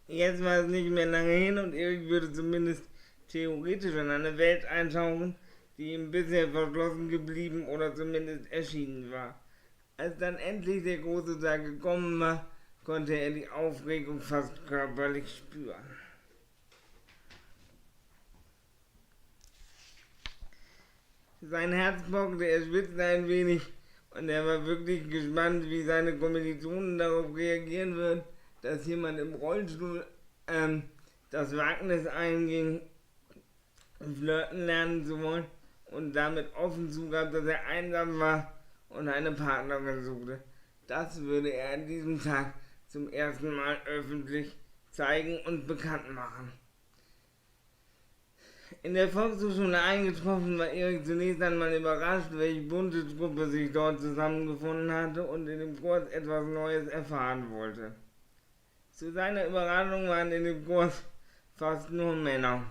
Jetzt war es nicht mehr lange hin und Erik würde zumindest theoretisch in eine Welt eintauchen, die ihm bisher verschlossen geblieben oder zumindest erschienen war. Als dann endlich der große Tag gekommen war, konnte er die Aufregung fast körperlich spüren. Sein Herz pochte, er schwitzte ein wenig und er war wirklich gespannt, wie seine Kommilitonen darauf reagieren würden, dass jemand im Rollstuhl das Wagnis einging, flirten lernen zu wollen und damit offen zugab, dass er einsam war und eine Partnerin suchte. Das würde er an diesem Tag zum ersten Mal öffentlich zeigen und bekannt machen. In der Volkshochschule eingetroffen war Erik zunächst einmal überrascht, welche bunte Truppe sich dort zusammengefunden hatte und in dem Kurs etwas Neues erfahren wollte. Zu seiner Überraschung waren in dem Kurs fast nur Männer.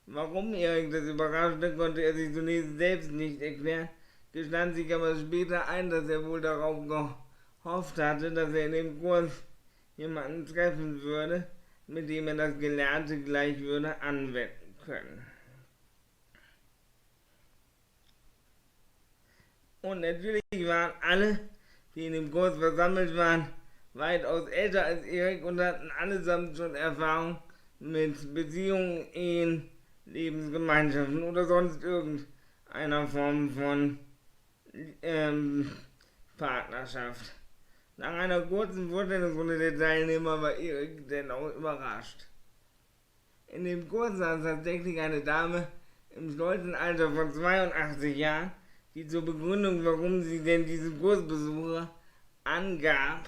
Warum Erik das überraschte, konnte er sich zunächst selbst nicht erklären, gestand sich aber später ein, dass er wohl darauf gehofft hatte, dass er in dem Kurs jemanden treffen würde, mit dem er das Gelernte gleich würde anwenden können. Und natürlich waren alle, die in dem Kurs versammelt waren, weitaus älter als Erik und hatten allesamt schon Erfahrung mit Beziehungen, Ehen, Lebensgemeinschaften oder sonst irgendeiner Form von Partnerschaft. Nach einer kurzen Vorstellungsrunde der Teilnehmer war Erik dennoch überrascht. In dem Kurs saß tatsächlich eine Dame im stolzen Alter von 82 Jahren, die zur Begründung, warum sie denn diesen Kursbesucher angab,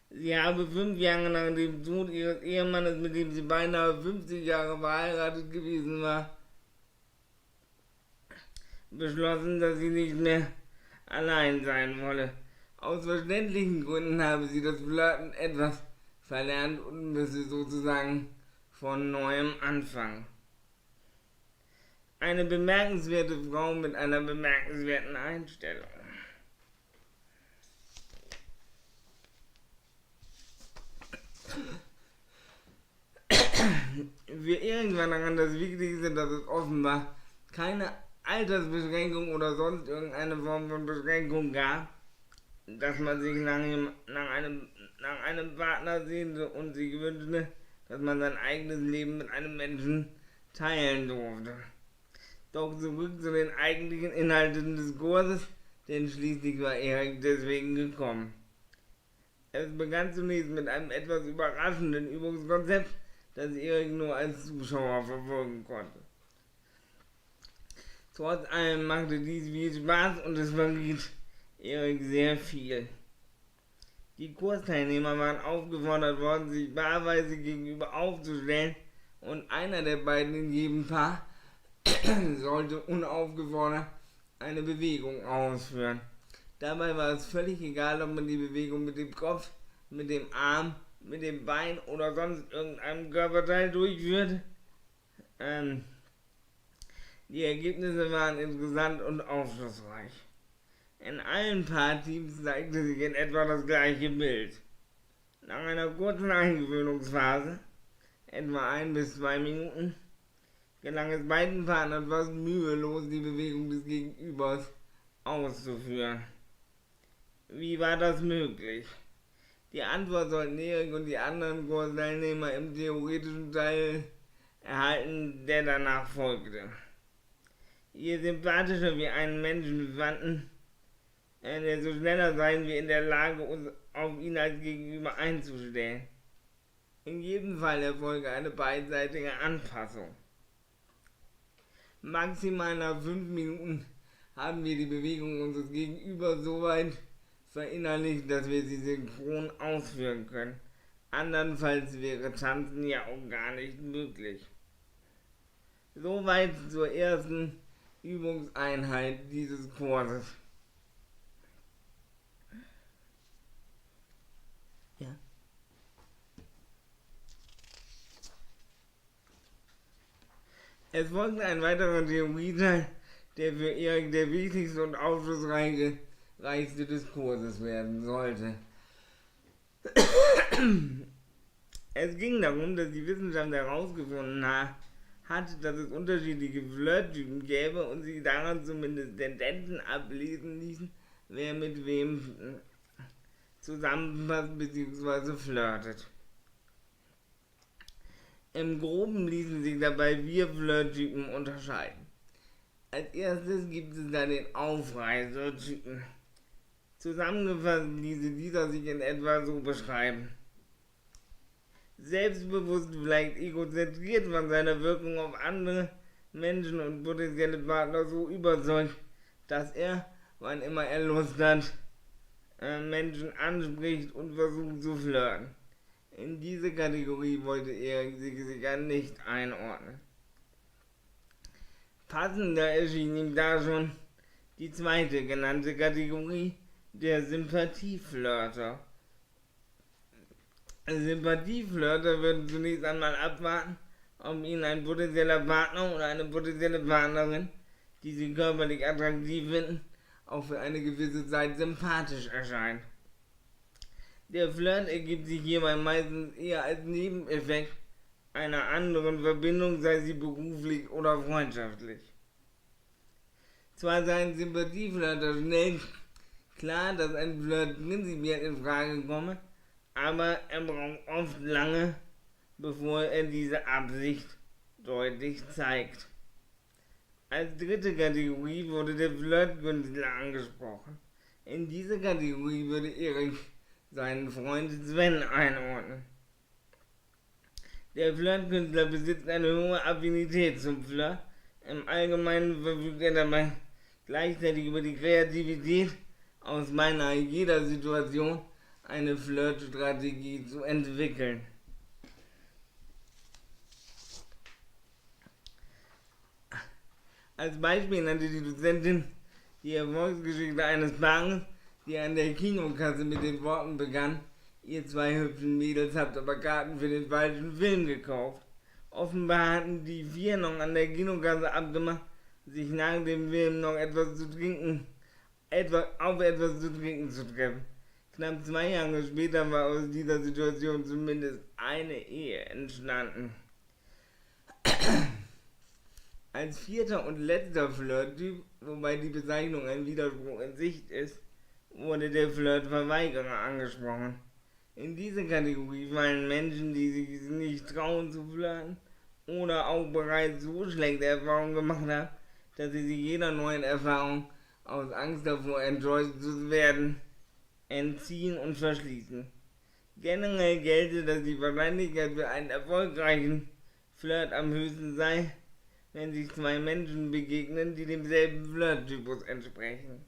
sie habe 5 Jahre nach dem Tod ihres Ehemannes, mit dem sie beinahe 50 Jahre verheiratet gewesen war, beschlossen, dass sie nicht mehr allein sein wolle. Aus verständlichen Gründen habe sie das Flirten etwas verlernt und müsse sozusagen von neuem anfangen. Eine bemerkenswerte Frau mit einer bemerkenswerten Einstellung. Für Erik war daran das Wichtigste, dass es offenbar keine Altersbeschränkung oder sonst irgendeine Form von Beschränkung gab, dass man sich nach einem Partner sehnte und sich wünschte, dass man sein eigenes Leben mit einem Menschen teilen durfte. Doch zurück zu den eigentlichen Inhalten des Kurses, denn schließlich war Erik deswegen gekommen. Es begann zunächst mit einem etwas überraschenden Übungskonzept, das Erik nur als Zuschauer verfolgen konnte. Trotz allem machte dies viel Spaß und es verriet Erik sehr viel. Die Kursteilnehmer waren aufgefordert worden, sich paarweise gegenüber aufzustellen und einer der beiden in jedem Paar sollte unaufgefordert eine Bewegung ausführen. Dabei war es völlig egal, ob man die Bewegung mit dem Kopf, mit dem Arm, mit dem Bein oder sonst irgendeinem Körperteil durchführte. Die Ergebnisse waren interessant und aufschlussreich. In allen Paarteams zeigte sich in etwa das gleiche Bild. Nach einer kurzen Eingewöhnungsphase, etwa 1 bis 2 Minuten, gelang es beiden Partnern fast mühelos, die Bewegung des Gegenübers auszuführen. Wie war das möglich? Die Antwort sollten Erik und die anderen Kursteilnehmer im theoretischen Teil erhalten, der danach folgte. Je sympathischer wir einen Menschen fanden, desto schneller seien wir in der Lage, uns auf ihn als Gegenüber einzustellen. In jedem Fall erfolge eine beidseitige Anpassung. Maximal nach 5 Minuten haben wir die Bewegung unseres Gegenübers so weit verinnerlicht, dass wir sie synchron ausführen können. Andernfalls wäre Tanzen ja auch gar nicht möglich. Soweit zur ersten Übungseinheit dieses Kurses. Ja. Es folgte ein weiterer Theorieteil, der für Erik der wichtigste und aufschlussreichste des Kurses werden sollte. Es ging darum, dass die Wissenschaft herausgefunden hat, dass es unterschiedliche Flirttypen gäbe und sie daran zumindest Tendenzen ablesen ließen, wer mit wem zusammenpasst bzw. flirtet. Im Groben ließen sich dabei 4 Flirttypen unterscheiden. Als erstes gibt es da den Aufreißertypen. Zusammengefasst ließe dieser sich in etwa so beschreiben: selbstbewusst, vielleicht egozentriert von seiner Wirkung auf andere Menschen und potenzielle Partner so überzeugt, dass er, wann immer er Lust hat, Menschen anspricht und versucht zu flirten. In diese Kategorie wollte er sich sicher nicht einordnen. Passender erschien ihm da schon die zweite genannte Kategorie, der Sympathieflirter. Sympathieflirter würden zunächst einmal abwarten, ob ihnen ein potenzieller Partner oder eine potenzielle Partnerin, die sie körperlich attraktiv finden, auch für eine gewisse Zeit sympathisch erscheint. Der Flirt ergibt sich hierbei meistens eher als Nebeneffekt einer anderen Verbindung, sei sie beruflich oder freundschaftlich. Zwar sei ein Sympathieflirter schnell klar, dass ein Flirt prinzipiell in Frage komme, aber er braucht oft lange, bevor er diese Absicht deutlich zeigt. Als dritte Kategorie wurde der Flirtkünstler angesprochen. In diese Kategorie würde Erik seinen Freund Sven einordnen. Der Flirtkünstler besitzt eine hohe Affinität zum Flirt. Im Allgemeinen verfügt er dabei gleichzeitig über die Kreativität, aus beinahe jeder Situation eine Flirtstrategie zu entwickeln. Als Beispiel nannte die Dozentin die Erfolgsgeschichte eines Paares, die an der Kinokasse mit den Worten begann: ihr 2 hübschen Mädels habt aber Karten für den falschen Film gekauft. Offenbar hatten die 4 noch an der Kinokasse abgemacht, sich nach dem Film noch etwas zu trinken zu treffen. Knapp 2 Jahre später war aus dieser Situation zumindest eine Ehe entstanden. Als vierter und letzter Flirttyp, wobei die Bezeichnung ein Widerspruch in Sicht ist, wurde der Flirtverweigerer angesprochen. In diese Kategorie fallen Menschen, die sich nicht trauen zu flirten oder auch bereits so schlechte Erfahrungen gemacht haben, dass sie sich jeder neuen Erfahrung aus Angst davor, enttäuscht zu werden, entziehen und verschließen. Generell gelte, dass die Wahrscheinlichkeit für einen erfolgreichen Flirt am höchsten sei, wenn sich 2 Menschen begegnen, die demselben Flirttypus entsprechen.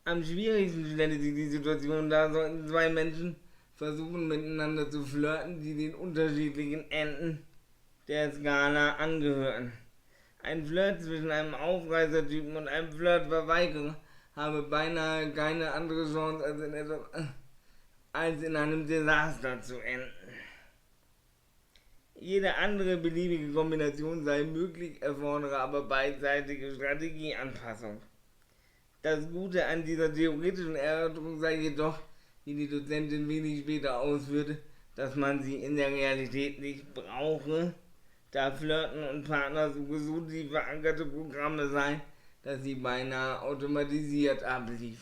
Am schwierigsten stelle sich die Situation dar, sollten 2 Menschen versuchen miteinander zu flirten, die den unterschiedlichen Enden der Skala angehören. Ein Flirt zwischen einem Aufreißertypen und einem Flirtverweigerer habe beinahe keine andere Chance, als in einem Desaster zu enden. Jede andere beliebige Kombination sei möglich, erfordere aber beidseitige Strategieanpassung. Das Gute an dieser theoretischen Erörterung sei jedoch, wie die Dozentin wenig später ausführte, dass man sie in der Realität nicht brauche, da Flirten und Partnersuche so tief verankerte Programme seien, dass sie beinahe automatisiert ablief.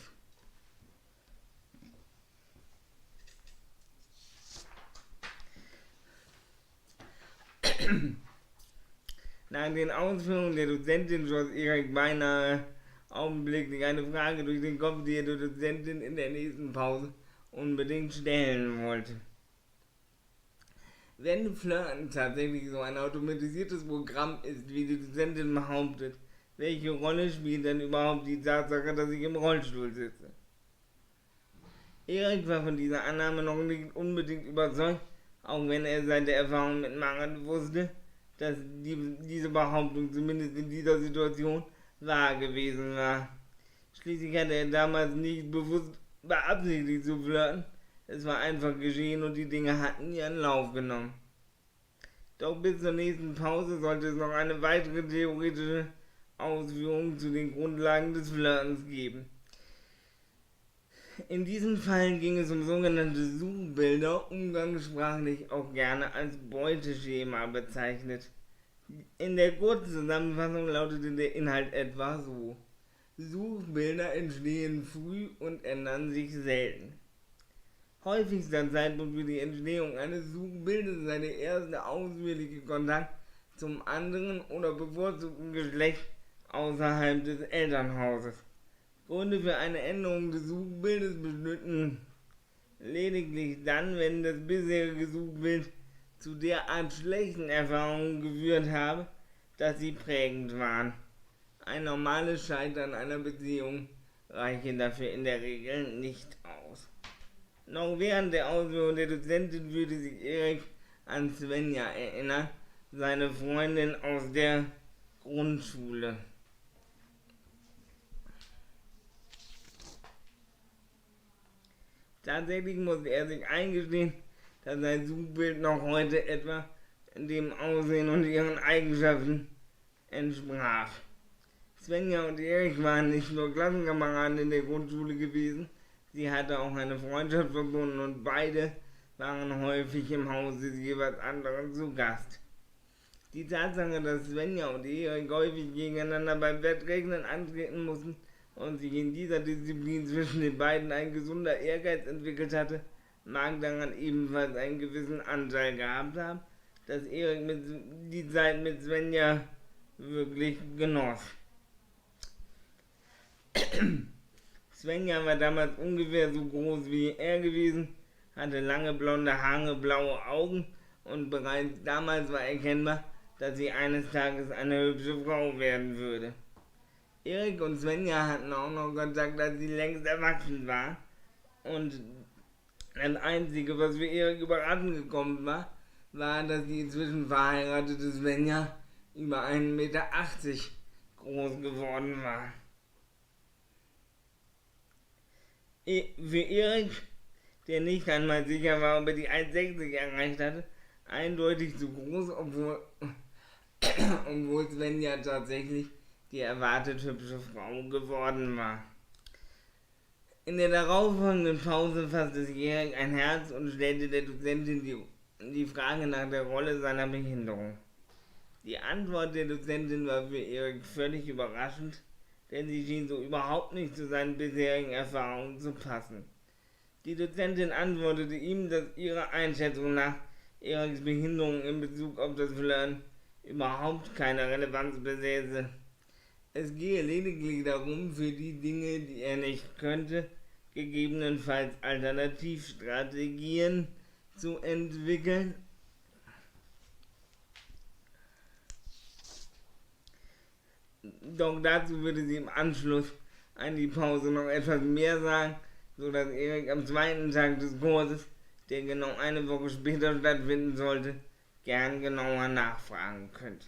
Nach den Ausführungen der Dozentin schoss Erik beinahe augenblicklich eine Frage durch den Kopf, die er der Dozentin in der nächsten Pause unbedingt stellen wollte. Wenn Flirten tatsächlich so ein automatisiertes Programm ist, wie die Dozentin behauptet, welche Rolle spielt denn überhaupt die Tatsache, dass ich im Rollstuhl sitze? Erik war von dieser Annahme noch nicht unbedingt überzeugt, auch wenn er seit der Erfahrung mit Maren wusste, dass diese Behauptung zumindest in dieser Situation wahr gewesen war. Schließlich hatte er damals nicht bewusst beabsichtigt zu flirten, es war einfach geschehen und die Dinge hatten ihren Lauf genommen. Doch bis zur nächsten Pause sollte es noch eine weitere theoretische Ausführung zu den Grundlagen des Flirtens geben. In diesem Fall ging es um sogenannte Suchbilder, umgangssprachlich auch gerne als Beuteschema bezeichnet. In der kurzen Zusammenfassung lautete der Inhalt etwa so: Suchbilder entstehen früh und ändern sich selten. Häufigster Zeitpunkt für die Entstehung eines Suchbildes sei der erste ausführliche Kontakt zum anderen oder bevorzugten Geschlecht außerhalb des Elternhauses. Gründe für eine Änderung des Suchbildes bestünden lediglich dann, wenn das bisherige Suchbild zu derart schlechten Erfahrungen geführt habe, dass sie prägend waren. Ein normales Scheitern einer Beziehung reiche dafür in der Regel nicht aus. Noch während der Ausführung der Dozentin würde sich Erik an Svenja erinnern, seine Freundin aus der Grundschule. Tatsächlich musste er sich eingestehen, dass sein Suchbild noch heute etwa dem Aussehen und ihren Eigenschaften entsprach. Svenja und Erik waren nicht nur Klassenkameraden in der Grundschule gewesen, sie hatte auch eine Freundschaft verbunden und beide waren häufig im Haus des jeweils anderen zu Gast. Die Tatsache, dass Svenja und Erik häufig gegeneinander beim Wettregnen antreten mussten und sich in dieser Disziplin zwischen den beiden ein gesunder Ehrgeiz entwickelt hatte, mag daran ebenfalls einen gewissen Anteil gehabt haben, dass Erik die Zeit mit Svenja wirklich genoss. Svenja war damals ungefähr so groß wie er gewesen, hatte lange blonde Haare, blaue Augen und bereits damals war erkennbar, dass sie eines Tages eine hübsche Frau werden würde. Erik und Svenja hatten auch noch Kontakt, als sie längst erwachsen war, und das Einzige, was für Erik überraschend gekommen war, dass die inzwischen verheiratete Svenja über 1,80 Meter groß geworden war. Für Erik, der nicht einmal sicher war, ob er die 1,60 erreicht hatte, eindeutig zu groß, obwohl Svenja tatsächlich die erwartet hübsche Frau geworden war. In der darauffolgenden Pause fasste sich Erik ein Herz und stellte der Dozentin die Frage nach der Rolle seiner Behinderung. Die Antwort der Dozentin war für Erik völlig überraschend, denn sie schien so überhaupt nicht zu seinen bisherigen Erfahrungen zu passen. Die Dozentin antwortete ihm, dass ihrer Einschätzung nach Eriks Behinderung in Bezug auf das Flirten überhaupt keine Relevanz besäße. Es gehe lediglich darum, für die Dinge, die er nicht könnte, gegebenenfalls Alternativstrategien zu entwickeln. Doch dazu würde sie im Anschluss an die Pause noch etwas mehr sagen, sodass Erik am zweiten Tag des Kurses, der genau eine Woche später stattfinden sollte, gern genauer nachfragen könnte.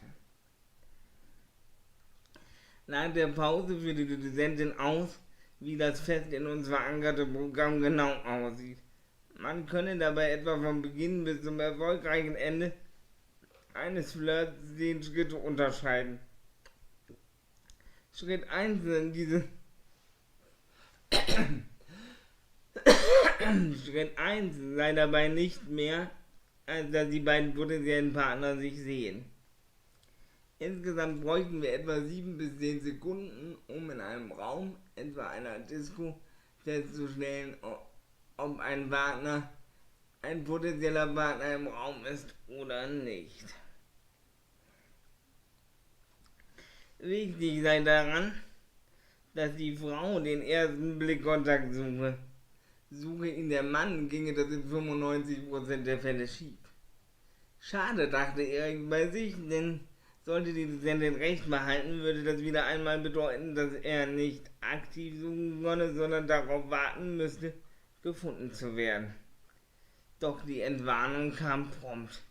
Nach der Pause führte die Dozentin aus, wie das fest in uns verankerte Programm genau aussieht. Man könne dabei etwa vom Beginn bis zum erfolgreichen Ende eines Flirts 10 Schritte unterscheiden. Schritt 1 in diese Schritt 1 sei dabei nicht mehr, als dass die beiden potenziellen Partner sich sehen. Insgesamt bräuchten wir etwa 7 bis 10 Sekunden, um in einem Raum, etwa einer Disco, festzustellen, ob ein potenzieller Partner im Raum ist oder nicht. Wichtig sei daran, dass die Frau den ersten Blickkontakt suche. Suche ihn der Mann, ginge das in 95% der Fälle schief. Schade, dachte Erik bei sich, denn sollte die Dozentin recht behalten, würde das wieder einmal bedeuten, dass er nicht aktiv suchen könne, sondern darauf warten müsste, gefunden zu werden. Doch die Entwarnung kam prompt.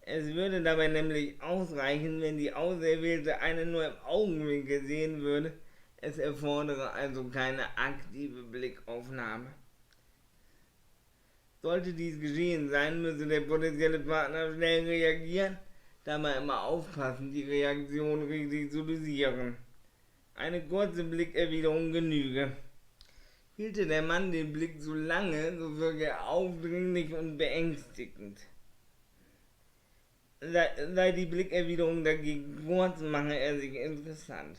Es würde dabei nämlich ausreichen, wenn die Auserwählte einen nur im Augenwinkel sehen würde. Es erfordere also keine aktive Blickaufnahme. Sollte dies geschehen sein, müsse der potenzielle Partner schnell reagieren, dabei immer aufpassen, die Reaktion richtig zu dosieren. Eine kurze Blickerwiderung genüge. Hielte der Mann den Blick so lange, so wirke er aufdringlich und beängstigend. Sei die Blickerwiderung dagegen kurz, mache er sich interessant.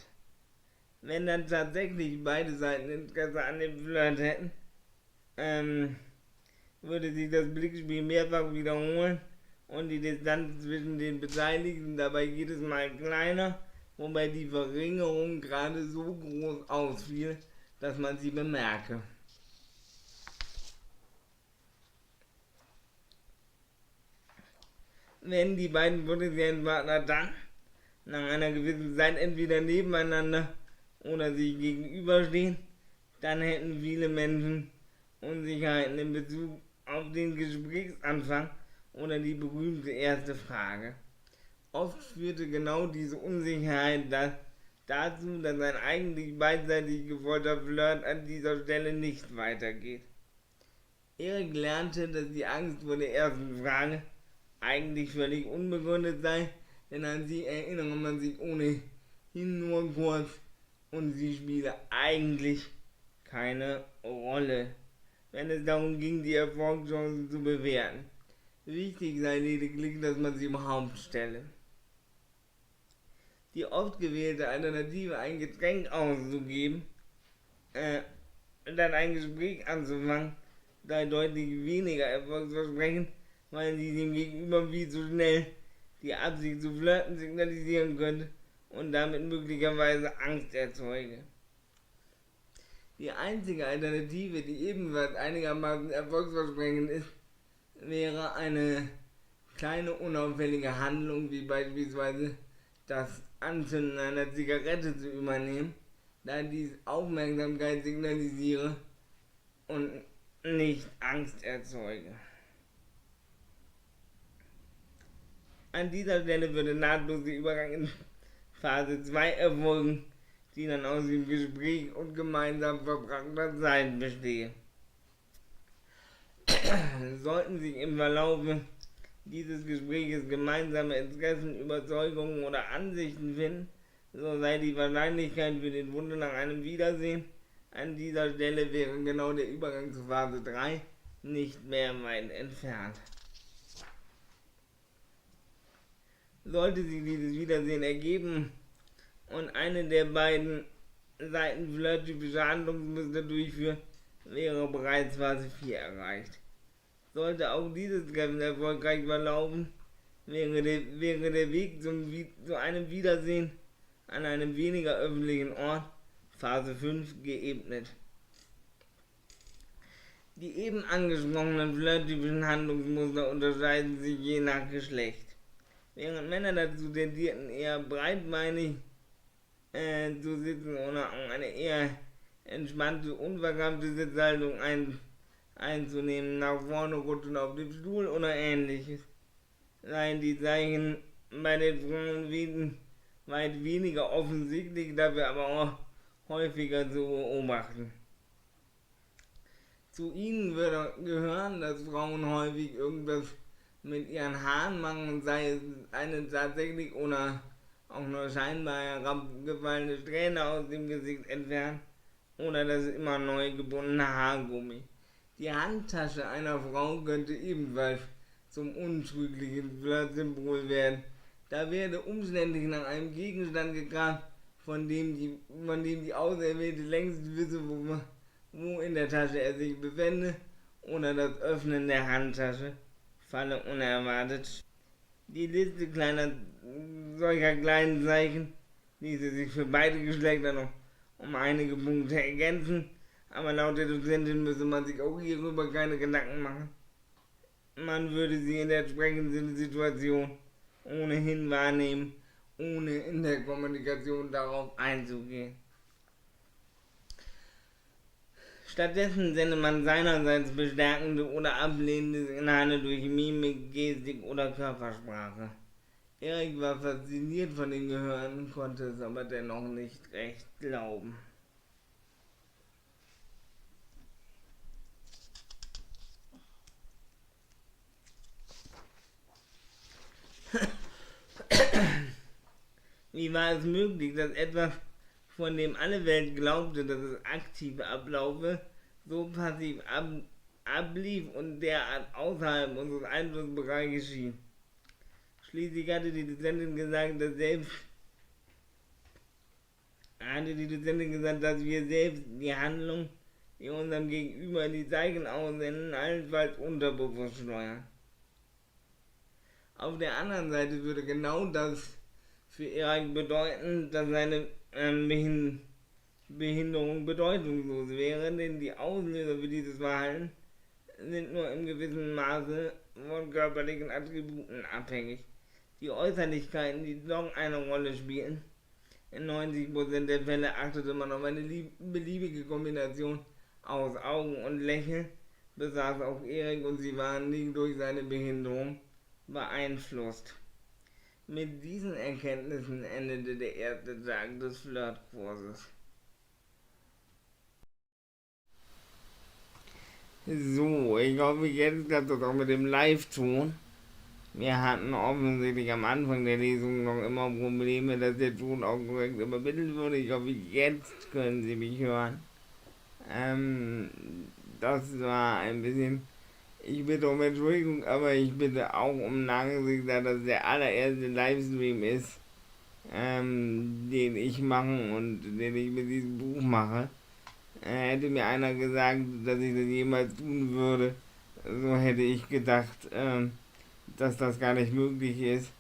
Wenn dann tatsächlich beide Seiten Interesse an dem Flirt hätten, würde sich das Blickspiel mehrfach wiederholen und die Distanz zwischen den Beteiligten dabei jedes Mal kleiner, wobei die Verringerung gerade so groß ausfiel, dass man sie bemerke. Wenn die beiden potenziellen Partner dann nach einer gewissen Zeit entweder nebeneinander oder sich gegenüberstehen, dann hätten viele Menschen Unsicherheiten in Bezug auf den Gesprächsanfang oder die berühmte erste Frage. Oft führte genau diese Unsicherheit dazu, dass ein eigentlich beidseitig gewollter Flirt an dieser Stelle nicht weitergeht. Erik lernte, dass die Angst vor der ersten Frage eigentlich völlig unbegründet sei, denn an sie erinnere man sich ohnehin nur kurz und sie spiele eigentlich keine Rolle, wenn es darum ging, die Erfolgschancen zu bewerten. Wichtig sei lediglich, dass man sie überhaupt stelle. Die oft gewählte Alternative, ein Getränk auszugeben, dann ein Gespräch anzufangen, sei deutlich weniger erfolgsversprechend, weil sie dem Gegenüber viel zu schnell die Absicht zu flirten signalisieren könnte und damit möglicherweise Angst erzeuge. Die einzige Alternative, die ebenfalls einigermaßen erfolgsversprechend ist, wäre eine kleine unauffällige Handlung, wie beispielsweise das Anzünden einer Zigarette zu übernehmen, da dies Aufmerksamkeit signalisiere und nicht Angst erzeuge. An dieser Stelle würde nahtlos der Übergang in Phase 2 erfolgen, die dann aus dem Gespräch und gemeinsam verbrachter Zeit bestehe. Sollten sich im Verlaufe dieses Gespräches gemeinsame Interessen, Überzeugungen oder Ansichten finden, so sei die Wahrscheinlichkeit für den Wunsch nach einem Wiedersehen an dieser Stelle wäre genau der Übergang zu Phase 3 nicht mehr weit entfernt. Sollte sich dieses Wiedersehen ergeben und eine der beiden Seiten flirttypische Handlungsmuster durchführen, wäre bereits Phase 4 erreicht. Sollte auch dieses Treffen erfolgreich verlaufen, wäre der Weg zu einem Wiedersehen an einem weniger öffentlichen Ort, Phase 5, geebnet. Die eben angesprochenen flirttypischen Handlungsmuster unterscheiden sich je nach Geschlecht. Während Männer dazu tendierten, eher breitbeinig zu sitzen oder auch eine eher entspannte, unverkrampfte Sitzhaltung einzunehmen, nach vorne rutschen auf dem Stuhl oder ähnliches, seien die Zeichen bei den Frauen weit weniger offensichtlich, dafür aber auch häufiger zu beobachten. Zu ihnen würde gehören, dass Frauen häufig irgendwas mit ihren Haaren machen, sei es eine tatsächlich oder auch nur scheinbar herabgefallene Strähne aus dem Gesicht entfernen oder das immer neu gebundene Haargummi. Die Handtasche einer Frau könnte ebenfalls zum untrüglichen Flirtsymbol werden. Da werde umständlich nach einem Gegenstand gekramt, von dem die Auserwählte längst wisse, wo in der Tasche er sich befände, oder das Öffnen der Handtasche falle unerwartet. Die Liste solcher kleinen Zeichen ließe sich für beide Geschlechter noch um einige Punkte ergänzen, aber laut der Dozentin müsse man sich auch hierüber keine Gedanken machen. Man würde sie in der entsprechenden Situation ohnehin wahrnehmen, ohne in der Kommunikation darauf einzugehen. Stattdessen sende man seinerseits bestärkende oder ablehnende Signale durch Mimik, Gestik oder Körpersprache. Erik war fasziniert von den Gehörten, konnte es aber dennoch nicht recht glauben. Wie war es möglich, dass etwas, von dem alle Welt glaubte, dass es aktiv ablaufe, so passiv ablief und derart außerhalb unseres Einflussbereiches schien. Schließlich hatte die Dozentin gesagt, dass wir selbst die Handlung, die unserem Gegenüber die Zeichen aussenden, allenfalls unterbewusst steuern. Auf der anderen Seite würde genau das für Erik bedeuten, dass seine Behinderung bedeutungslos wäre, denn die Auslöser für dieses Verhalten sind nur im gewissen Maße von körperlichen Attributen abhängig. Die Äußerlichkeiten, die doch eine Rolle spielen. In 90% der Fälle achtete man auf eine beliebige Kombination aus Augen und Lächeln, besaß auch Erik und sie waren nicht durch seine Behinderung beeinflusst. Mit diesen Erkenntnissen endete der erste Tag des Flirtkurses. So, ich hoffe, jetzt klappt das auch mit dem Live-Ton. Wir hatten offensichtlich am Anfang der Lesung noch immer Probleme, dass der Ton auch korrekt übermittelt wurde. Ich hoffe, jetzt können Sie mich hören. Das war ein bisschen. Ich bitte um Entschuldigung, aber ich bitte auch um Nachsicht, da das der allererste Livestream ist, den ich mache und den ich mit diesem Buch mache. Hätte mir einer gesagt, dass ich das jemals tun würde, so hätte ich gedacht, dass das gar nicht möglich ist.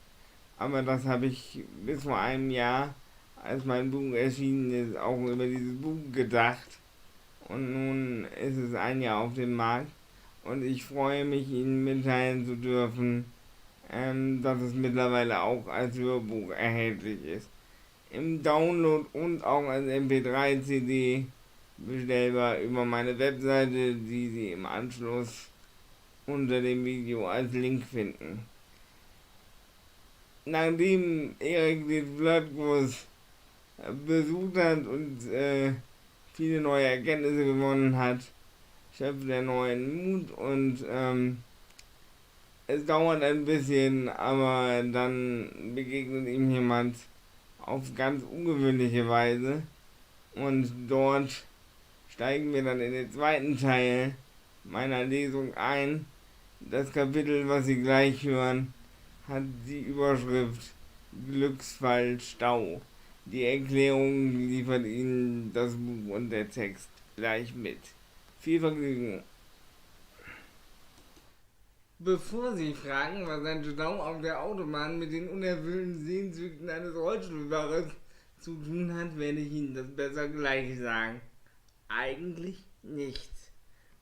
Aber das habe ich bis vor einem Jahr, als mein Buch erschienen ist, auch über dieses Buch gedacht. Und nun ist es ein Jahr auf dem Markt. Und ich freue mich, Ihnen mitteilen zu dürfen, dass es mittlerweile auch als Hörbuch erhältlich ist. Im Download und auch als MP3-CD bestellbar über meine Webseite, die Sie im Anschluss unter dem Video als Link finden. Nachdem Erik den Flirtkurs besucht hat und viele neue Erkenntnisse gewonnen hat, schöpft er neuen Mut und es dauert ein bisschen, aber dann begegnet ihm jemand auf ganz ungewöhnliche Weise und dort steigen wir dann in den zweiten Teil meiner Lesung ein. Das Kapitel, was Sie gleich hören, hat die Überschrift Glücksfall Stau. Die Erklärung liefert Ihnen das Buch und der Text gleich mit. Viel Vergnügen! Bevor Sie fragen, was ein Stau auf der Autobahn mit den unerfüllten Sehnsüchten eines Rollstuhlfahrers zu tun hat, werde ich Ihnen das besser gleich sagen. Eigentlich nichts.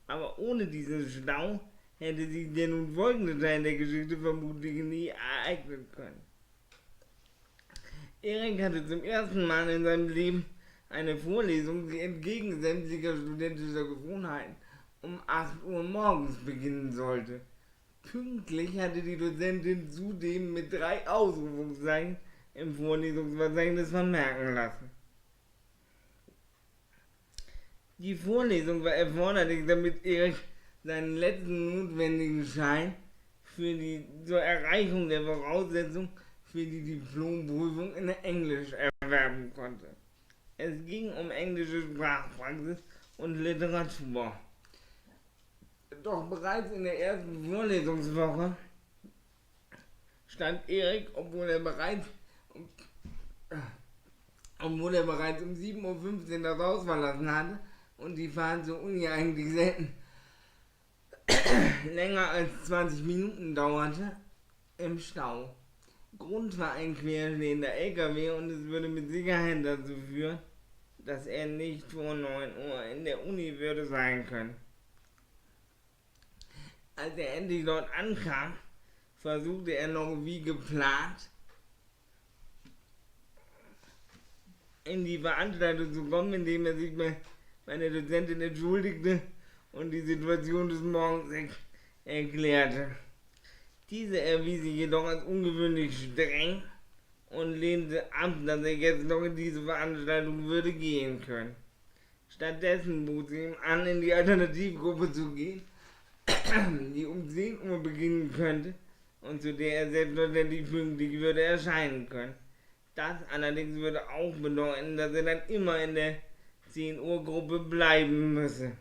Aber ohne diesen Stau hätte sich der nun folgende Teil der Geschichte vermutlich nie ereignen können. Erik hatte zum ersten Mal in seinem Leben eine Vorlesung, die entgegen sämtlicher studentischer Gewohnheiten um 8 Uhr morgens beginnen sollte. Pünktlich hatte die Dozentin zudem mit 3 Ausrufungszeichen im Vorlesungsverzeichnis vermerken lassen. Die Vorlesung war erforderlich, damit Erik seinen letzten notwendigen Schein zur Erreichung der Voraussetzung für die Diplomprüfung in Englisch erwerben konnte. Es ging um englische Sprachpraxis und Literatur. Doch bereits in der ersten Vorlesungswoche stand Erik, obwohl er bereits um 7:15 Uhr das Haus verlassen hatte und die Fahrt zur Uni eigentlich selten länger als 20 Minuten dauerte, im Stau. Grund war ein querstehender LKW und es würde mit Sicherheit dazu führen, dass er nicht vor 9 Uhr in der Uni würde sein können. Als er endlich dort ankam, versuchte er noch wie geplant in die Veranstaltung zu kommen, indem er sich bei meiner Dozentin entschuldigte und die Situation des Morgens erklärte. Diese erwies sich jedoch als ungewöhnlich streng und lehnte ab, dass er jetzt noch in diese Veranstaltung würde gehen können. Stattdessen bot sie ihm an, in die Alternativgruppe zu gehen, die um 10 Uhr beginnen könnte und zu der er selbstverständlich pünktlich würde erscheinen können. Das allerdings würde auch bedeuten, dass er dann immer in der 10 Uhr Gruppe bleiben müsse.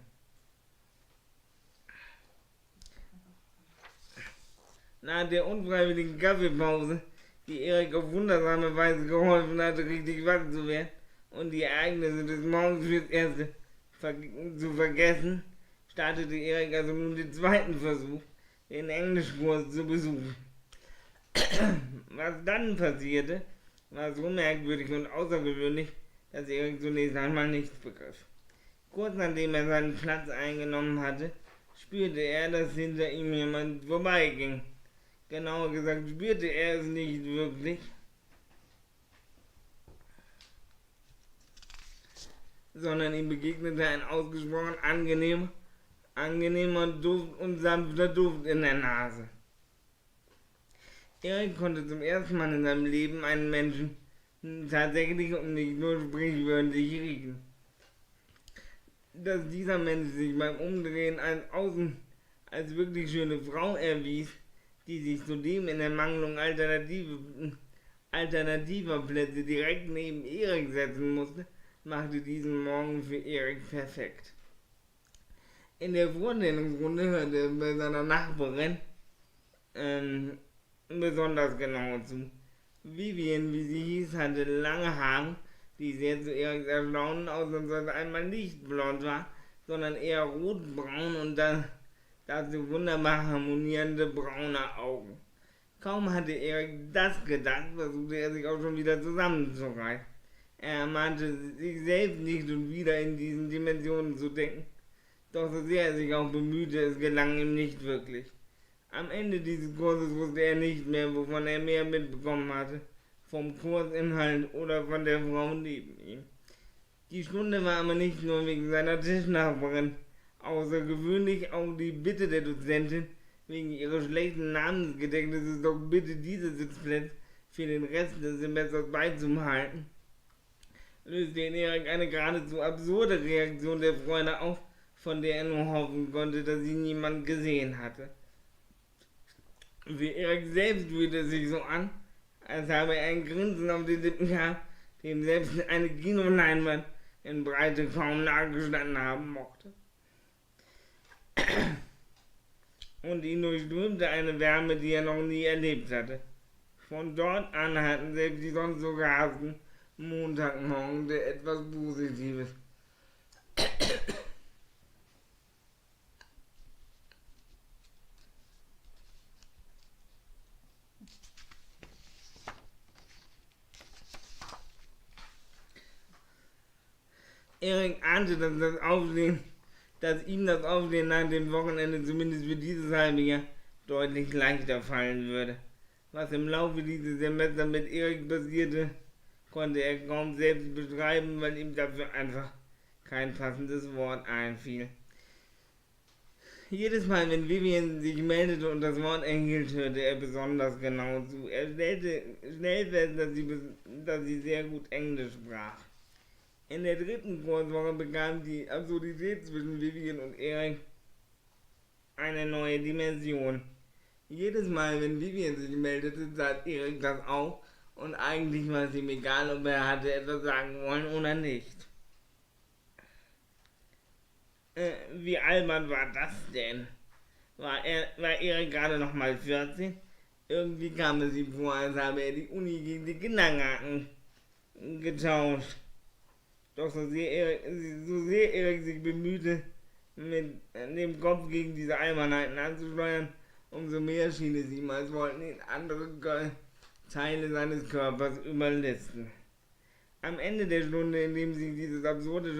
Nach der unfreiwilligen Kaffeepause, die Erik auf wundersame Weise geholfen hatte, richtig wach zu werden und die Ereignisse des Morgens fürs Erste zu vergessen, startete Erik also nun den zweiten Versuch, den Englischkurs zu besuchen. Was dann passierte, war so merkwürdig und außergewöhnlich, dass Erik zunächst einmal nichts begriff. Kurz nachdem er seinen Platz eingenommen hatte, spürte er, dass hinter ihm jemand vorbeiging. Genauer gesagt spürte er es nicht wirklich, sondern ihm begegnete ein ausgesprochen angenehmer Duft und sanfter Duft in der Nase. Erik konnte zum ersten Mal in seinem Leben einen Menschen tatsächlich und nicht nur sprichwörtlich riechen. Dass dieser Mensch sich beim Umdrehen als wirklich schöne Frau erwies, die sich zudem in der Mangelung alternativer Plätze direkt neben Erik setzen musste, machte diesen Morgen für Erik perfekt. In der Vorstellungsrunde hörte er bei seiner Nachbarin besonders genau zu. Vivian, wie sie hieß, hatte lange Haare, die sehr zu Eriks Erstaunen ausnahmsweise einmal nicht blond war, sondern eher rotbraun und dazu wunderbar harmonierende braune Augen. Kaum hatte Erik das gedacht, versuchte er sich auch schon wieder zusammenzureißen. Er ermahnte sich selbst nicht und wieder in diesen Dimensionen zu denken, doch so sehr er sich auch bemühte, es gelang ihm nicht wirklich. Am Ende dieses Kurses wusste er nicht mehr, wovon er mehr mitbekommen hatte, vom Kursinhalt oder von der Frau neben ihm. Die Stunde war aber nicht nur wegen seiner Tischnachbarin außergewöhnlich, auch die Bitte der Dozentin, wegen ihres schlechten Namensgedächtnisses doch bitte diese Sitzplätze für den Rest des Semesters beizubehalten, löste in Erik eine geradezu absurde Reaktion der Freude auf, von der er nur hoffen konnte, dass sie niemand gesehen hatte. Für Erik selbst fühlte es sich so an, als habe er ein Grinsen auf den Lippen gehabt, dem selbst eine Kinoleinwand in Breite kaum nachgestanden haben mochte. Und ihn durchströmte eine Wärme, die er noch nie erlebt hatte. Von dort an hatten selbst die sonst so gehassten Montagmorgen etwas Positives. Erik ahnte, dass ihm das Aufstehen nach dem Wochenende zumindest für dieses halbe Jahr deutlich leichter fallen würde. Was im Laufe dieses Semesters mit Erik passierte, konnte er kaum selbst beschreiben, weil ihm dafür einfach kein passendes Wort einfiel. Jedes Mal, wenn Vivian sich meldete und das Wort erhielt, hörte er besonders genau zu. Er stellte schnell fest, dass sie sehr gut Englisch sprach. In der dritten Kurswoche bekam die Absurdität zwischen Vivian und Erik eine neue Dimension. Jedes Mal, wenn Vivian sich meldete, tat Erik das auch und eigentlich war es ihm egal, ob er hatte etwas sagen wollen oder nicht. Wie albern war das denn? War Erik gerade noch mal 14? Irgendwie kam es ihm vor, als habe er die Uni gegen die Kindergarten getauscht. Doch so sehr Erik sich bemühte, mit dem Kopf gegen diese Albernheiten anzusteuern, umso mehr schien es ihm, als wollten ihn andere Teile seines Körpers überlisten. Am Ende der Stunde, in dem sich dieses absurde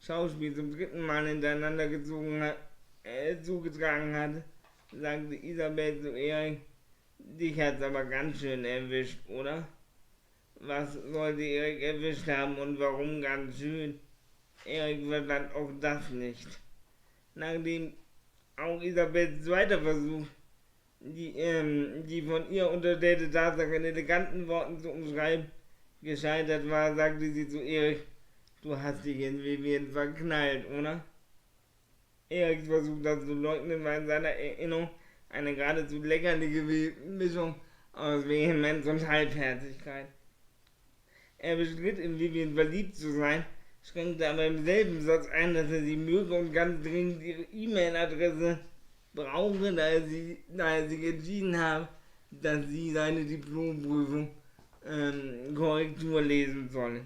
Schauspiel zum dritten Mal hintereinander zugetragen hatte, sagte Isabel zu Erik: Dich hat's aber ganz schön erwischt, oder? Was sollte Erik erwischt haben und warum ganz schön? Erik verstand auch das nicht. Nachdem auch Isabels zweiter Versuch, die von ihr unterstellte Tatsache in eleganten Worten zu umschreiben, gescheitert war, sagte sie zu Erik: Du hast dich in Vivian verknallt, oder? Eriks Versuch, das zu leugnen, war in seiner Erinnerung eine geradezu lächerliche Mischung aus Vehemenz und Halbherzigkeit. Er bestritt, in Vivian verliebt zu sein, schränkte aber im selben Satz ein, dass er sie möge und ganz dringend ihre E-Mail-Adresse brauche, da er sich entschieden habe, dass sie seine Diplomprüfung Korrektur lesen solle.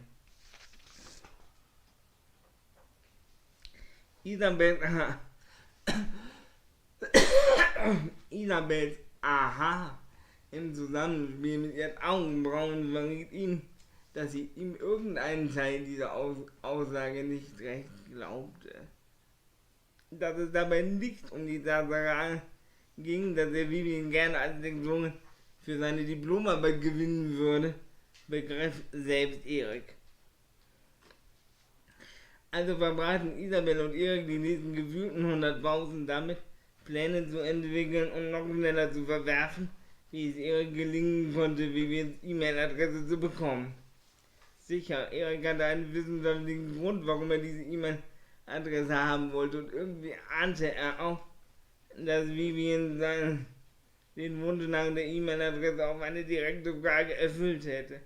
Isabels Aha im Zusammenspiel mit ihren Augenbrauen verriet ihm, dass sie ihm irgendeinen Teil dieser Aussage nicht recht glaubte. Dass es dabei nicht um die Tatsache ging, dass er Vivian gerne als Lektorin für seine Diplomarbeit gewinnen würde, begriff selbst Erik. Also verbrachten Isabel und Erik die nächsten gefühlten 100 Pausen damit, Pläne zu entwickeln und noch schneller zu verwerfen, wie es Erik gelingen konnte, Vivians E-Mail-Adresse zu bekommen. Sicher, Erik hatte einen wissenschaftlichen Grund, warum er diese E-Mail-Adresse haben wollte, und irgendwie ahnte er auch, dass Vivian den Wunsch nach der E-Mail-Adresse auf eine direkte Frage erfüllt hätte.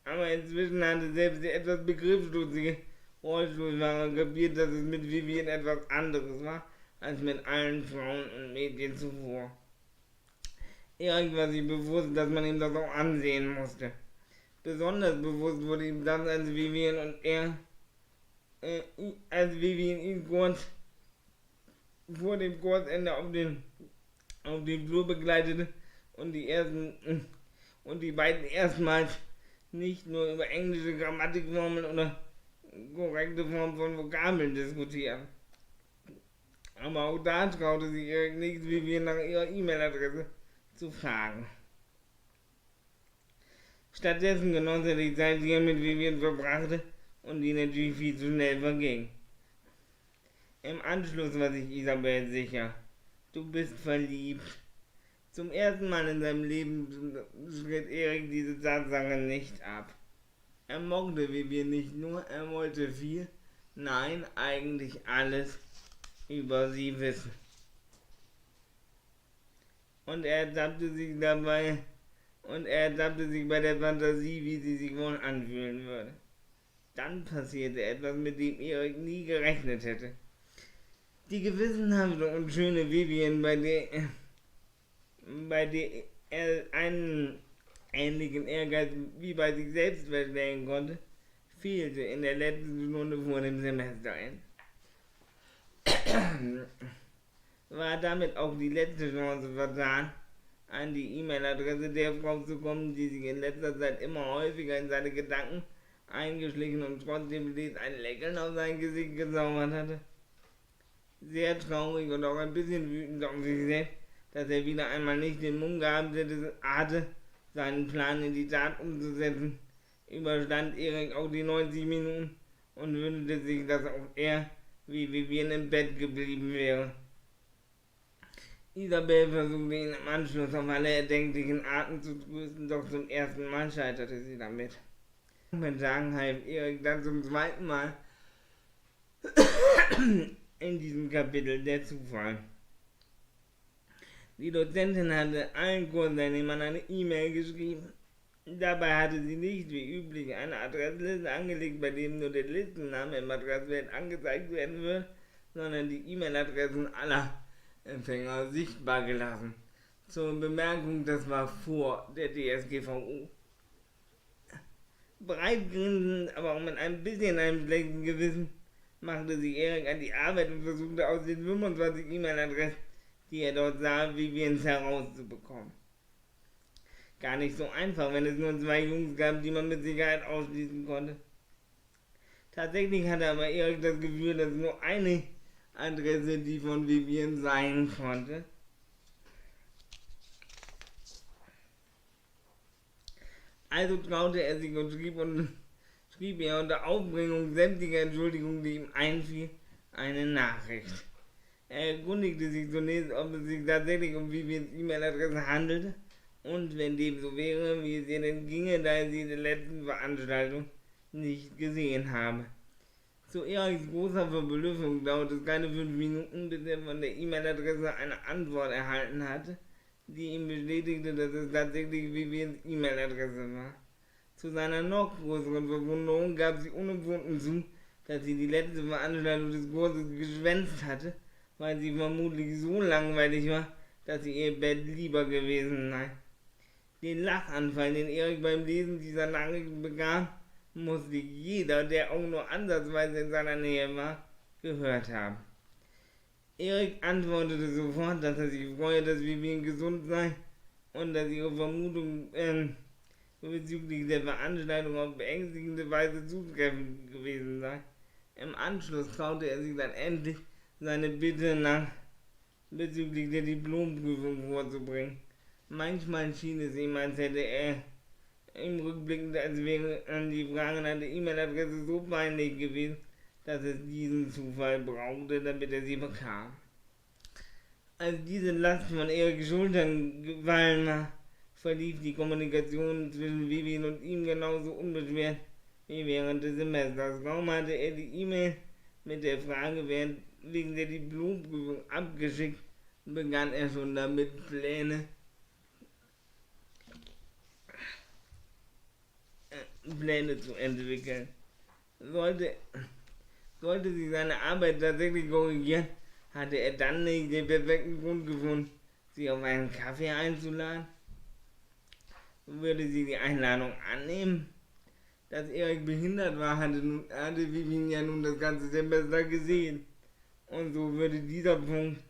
Aber inzwischen hatte selbst der etwas begriffsstutzige Rollstuhlfahrer kapiert, dass es mit Vivian etwas anderes war, als mit allen Frauen und Mädchen zuvor. Erik war sich bewusst, dass man ihm das auch ansehen musste. Besonders bewusst wurde ihm das, als Vivian ihn kurz vor dem Kursende auf den Flur begleitete und die beiden erstmals nicht nur über englische Grammatikformeln oder korrekte Form von Vokabeln diskutieren. Aber auch da traute sich Erik nicht, Vivian nach ihrer E-Mail-Adresse zu fragen. Stattdessen genoss er die Zeit, die er mit Vivian verbrachte und die natürlich viel zu schnell verging. Im Anschluss war sich Isabel sicher: Du bist verliebt. Zum ersten Mal in seinem Leben schritt Erik diese Tatsache nicht ab. Er mochte Vivian nicht nur, er wollte viel, nein, eigentlich alles über sie wissen. Und er ertappte sich bei der Fantasie, wie sie sich wohl anfühlen würde. Dann passierte etwas, mit dem Erik nie gerechnet hätte. Die gewissenhafte und schöne Vivian, bei der er einen ähnlichen Ehrgeiz wie bei sich selbst verstehen konnte, fehlte in der letzten Stunde vor dem Semesterende. War damit auch die letzte Chance vertan, an die E-Mail-Adresse der Frau zu kommen, die sich in letzter Zeit immer häufiger in seine Gedanken eingeschlichen und trotzdem stets ein Lächeln auf sein Gesicht gezaubert hatte. Sehr traurig und auch ein bisschen wütend auf sich selbst, dass er wieder einmal nicht den Mumm gehabt hatte, seinen Plan in die Tat umzusetzen, überstand Erik auch die 90 Minuten und wünschte sich, dass auch er wie Vivian im Bett geblieben wäre. Isabel versuchte ihn im Anschluss auf alle erdenklichen Arten zu trösten, doch zum ersten Mal scheiterte sie damit. Mit Tagen half Erik dann zum zweiten Mal in diesem Kapitel der Zufall. Die Dozentin hatte allen Kursteilnehmern eine E-Mail geschrieben. Dabei hatte sie nicht wie üblich eine Adressliste angelegt, bei dem nur der Listenname im Adressfeld angezeigt werden würde, sondern die E-Mail-Adressen aller Empfänger sichtbar gelassen. Zur Bemerkung, das war vor der DSGVO. Breit grinsend, aber auch mit ein bisschen einem schlechten Gewissen, machte sich Erik an die Arbeit und versuchte aus den 25 E-Mail-Adressen, die er dort sah, Vivians herauszubekommen. Gar nicht so einfach, wenn es nur 2 Jungs gab, die man mit Sicherheit ausschließen konnte. Tatsächlich hatte aber Erik das Gefühl, dass nur eine Adresse die von Vivian sein konnte. Also traute er sich und schrieb ihr unter Aufbringung sämtlicher Entschuldigungen, die ihm einfiel, eine Nachricht. Er erkundigte sich zunächst, ob es sich tatsächlich um Vivians E-Mail-Adresse handelte und, wenn dem so wäre, wie es ihr denn ginge, da er sie in der letzten Veranstaltung nicht gesehen habe. Zu Eriks großer Verblüffung dauerte es keine 5 Minuten, bis er von der E-Mail-Adresse eine Antwort erhalten hatte, die ihm bestätigte, dass es tatsächlich Vivians E-Mail-Adresse war. Zu seiner noch größeren Verwunderung gab sie unumwunden zu, dass sie die letzte Veranstaltung des Kurses geschwänzt hatte weil sie vermutlich so langweilig war, dass sie ihr Bett lieber gewesen sei. Den Lachanfall, den Erik beim Lesen dieser Nachricht bekam, musste jeder, der auch nur ansatzweise in seiner Nähe war, gehört haben. Erik antwortete sofort, dass er sich freue, dass Vivian gesund sei und dass ihre Vermutung bezüglich der Veranstaltung auf beängstigende Weise zutreffend gewesen sei. Im Anschluss traute er sich dann endlich, seine Bitte nach bezüglich der Diplomprüfung vorzubringen. Manchmal schien es ihm, als hätte er im Rückblick, als wäre die Frage nach der E-Mail-Adresse so peinlich gewesen, dass es diesen Zufall brauchte, damit er sie bekam. Als diese Last von Eriks Schultern gefallen war, verlief die Kommunikation zwischen Vivian und ihm genauso unbeschwert wie während des Semesters. Kaum hatte er die E-Mail mit der Frage wegen der Diplomprüfung abgeschickt, begann er schon damit, Pläne zu entwickeln. Sollte sich seine Arbeit tatsächlich korrigieren, hatte er dann nicht den perfekten Grund gefunden, sie auf einen Kaffee einzuladen. Würde sie die Einladung annehmen? Dass Erik behindert war, hatte Vivian ja nun das ganze Semester gesehen. Und so würde dieser Punkt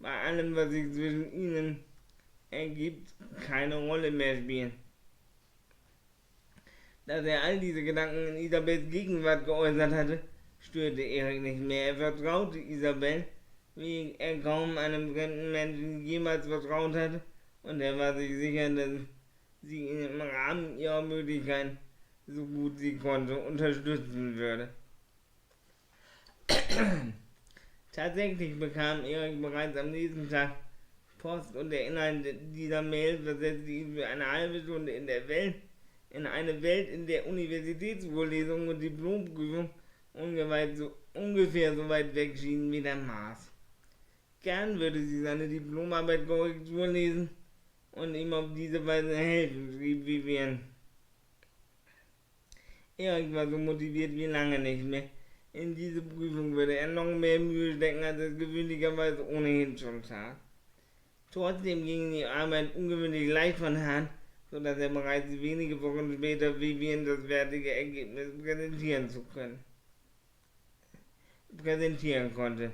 bei allem, was sich zwischen ihnen ergibt, keine Rolle mehr spielen. Dass er all diese Gedanken in Isabels Gegenwart geäußert hatte, störte Erik nicht mehr. Er vertraute Isabel, wie er kaum einem fremden Menschen jemals vertraut hatte, und er war sich sicher, dass sie ihn im Rahmen ihrer Möglichkeiten, so gut sie konnte, unterstützen würde. Tatsächlich bekam Erik bereits am nächsten Tag Post, und der Inhalt dieser Mail versetzte ihn für eine halbe Stunde in eine Welt, in der Universitätsvorlesungen und Diplomprüfung ungefähr so weit weg schienen wie der Mars. Gern würde sie seine Diplomarbeit Korrektur lesen und ihm auf diese Weise helfen, schrieb Vivian. Erik war so motiviert wie lange nicht mehr. In diese Prüfung würde er noch mehr Mühe stecken, als er es gewöhnlicherweise ohnehin schon tat. Trotzdem ging die Arbeit ungewöhnlich leicht von Hand, sodass er bereits wenige Wochen später Vivian das fertige Ergebnis präsentieren konnte.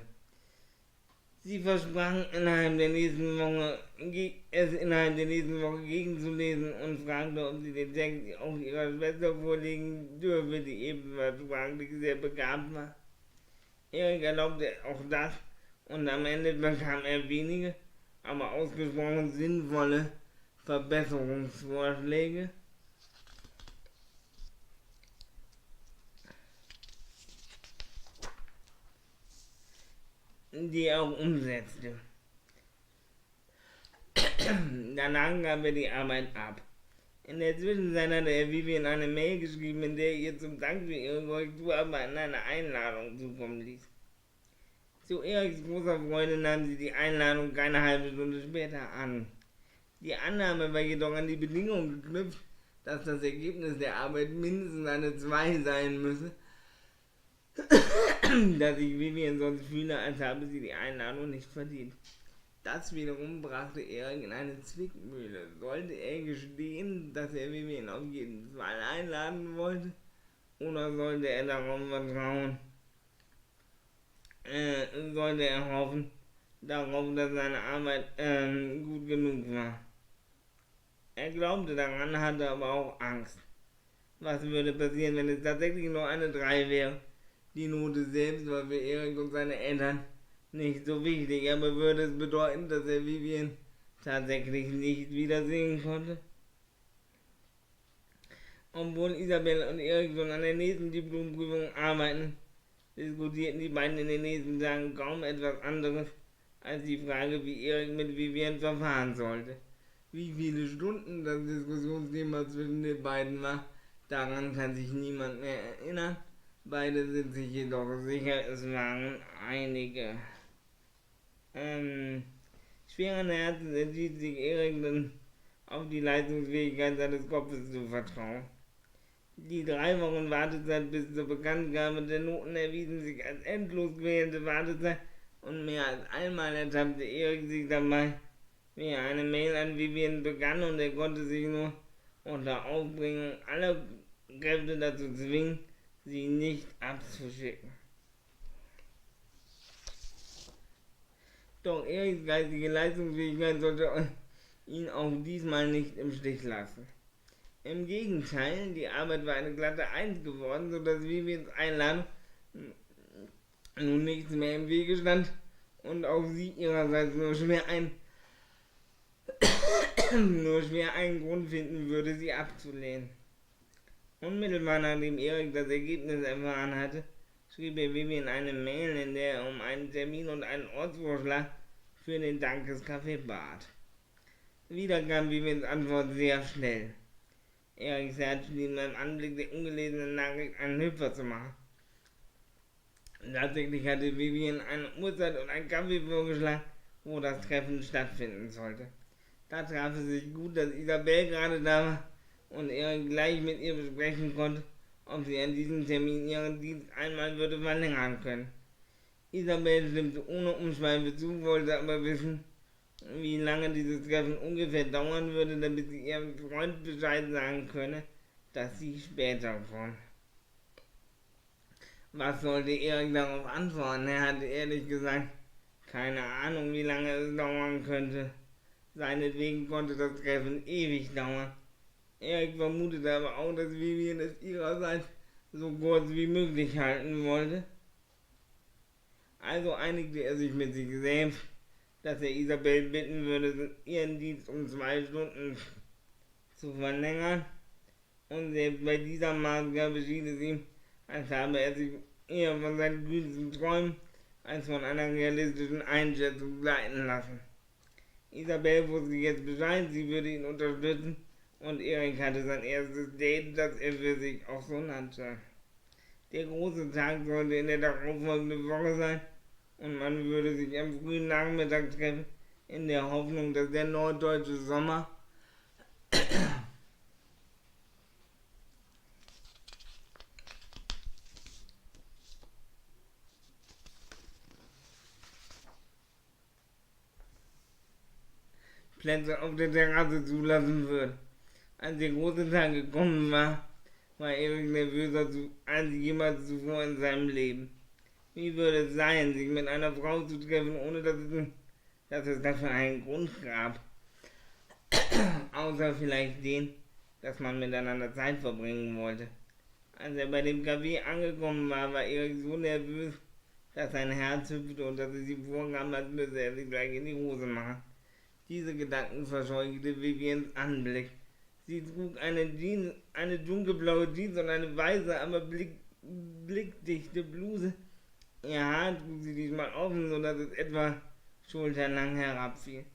Sie versprachen es innerhalb der nächsten Woche gegenzulesen und fragte, ob sie den Text auch ihrer Schwester vorlegen dürfe, die ebenfalls sprachlich sehr begabt war. Erik erlaubte auch das, und am Ende bekam er wenige, aber ausgesprochen sinnvolle Verbesserungsvorschläge, die er auch umsetzte. Danach gab er die Arbeit ab. In der Zwischenzeit hatte er Vivian eine Mail geschrieben, in der er ihr zum Dank für ihre Korrekturarbeiten eine Einladung zukommen ließ. Zu Eriks großer Freude nahm sie die Einladung keine halbe Stunde später an. Die Annahme war jedoch an die Bedingung geknüpft, dass das Ergebnis der Arbeit mindestens eine 2 sein müsse, dass sich Vivian sonst fühle, als habe sie die Einladung nicht verdient. Das wiederum brachte Erik in eine Zwickmühle. Sollte er gestehen, dass er Vivian auf jeden Fall einladen wollte, oder sollte er darauf vertrauen, sollte er hoffen, darauf, dass seine Arbeit gut genug war? Er glaubte daran, hatte aber auch Angst. Was würde passieren, wenn es tatsächlich nur eine 3 wäre? Die Note selbst war für Erik und seine Eltern nicht so wichtig, aber würde es bedeuten, dass er Vivian tatsächlich nicht wiedersehen konnte? Obwohl Isabel und Erik schon an der nächsten Diplomprüfung arbeiten, diskutierten die beiden in den nächsten Tagen kaum etwas anderes als die Frage, wie Erik mit Vivian verfahren sollte. Wie viele Stunden das Diskussionsthema zwischen den beiden war, daran kann sich niemand mehr erinnern. Beide sind sich jedoch sicher, es waren einige. Schweren Herzens entschied sich Erik dann auf die Leistungsfähigkeit seines Kopfes zu vertrauen. Die 3 Wochen Wartezeit bis zur Bekanntgabe der Noten erwiesen sich als endlos quälende Wartezeit, und mehr als einmal ertappte Erik sich dabei, wie er eine Mail an Vivian begann und er konnte sich nur unter Aufbringung aller Kräfte dazu zwingen, sie nicht abzuschicken. Doch Eriks geistige Leistungsfähigkeit sollte ihn auch diesmal nicht im Stich lassen. Im Gegenteil, die Arbeit war eine glatte Eins geworden, sodass Vivians Einladung nun nichts mehr im Wege stand und auch sie ihrerseits nur schwer einen Grund finden würde, sie abzulehnen. Unmittelbar nachdem Erik das Ergebnis erfahren hatte, schrieb er Vivian eine Mail, in der er um einen Termin und einen Ortsvorschlag für den Dankeskaffee bat. Wieder kam Vivians Antwort sehr schnell. Eriks Herz schien beim Anblick der ungelesenen Nachricht einen Hüpfer zu machen. Tatsächlich hatte Vivian eine Uhrzeit und einen Kaffee vorgeschlagen, wo das Treffen stattfinden sollte. Da traf es sich gut, dass Isabel gerade da war und Erik gleich mit ihr besprechen konnte, ob sie an diesem Termin ihren Dienst einmal würde verlängern können. Isabel stimmte ohne Umschweife zu, wollte aber wissen, wie lange dieses Treffen ungefähr dauern würde, damit sie ihrem Freund Bescheid sagen könne, dass sie später kommt. Was sollte Erik darauf antworten? Er hatte ehrlich gesagt keine Ahnung, wie lange es dauern könnte. Seinetwegen konnte das Treffen ewig dauern. Erik vermutete aber auch, dass Vivian es ihrerseits so kurz wie möglich halten wollte. Also einigte er sich mit sich selbst, dass er Isabel bitten würde, ihren Dienst um 2 Stunden zu verlängern. Und selbst bei dieser Maßgabe schien es ihm, als habe er sich eher von seinen kühnsten Träumen als von einer realistischen Einschätzung leiten lassen. Isabel wusste jetzt Bescheid, sie würde ihn unterstützen und Erik hatte sein erstes Date, das er für sich auch so nannte. Der große Tag sollte in der darauffolgenden Woche sein und man würde sich am frühen Nachmittag treffen, in der Hoffnung, dass der norddeutsche Sommer Plätze auf der Terrasse zulassen würde. Als der große Tag gekommen war, war Erik nervöser als jemals zuvor in seinem Leben. Wie würde es sein, sich mit einer Frau zu treffen, ohne dass es dafür einen Grund gab? Außer vielleicht den, dass man miteinander Zeit verbringen wollte. Als er bei dem Café angekommen war, war Erik so nervös, dass sein Herz hüpfte und dass es ihm vorkam, als müsse er sich gleich in die Hose machen. Diese Gedanken verscheuchte Vivians Anblick. Sie trug eine dunkelblaue Jeans und eine weiße, aber blickdichte Bluse. Ihr Haar trug sie diesmal offen, sodass es etwa schulterlang herabfiel.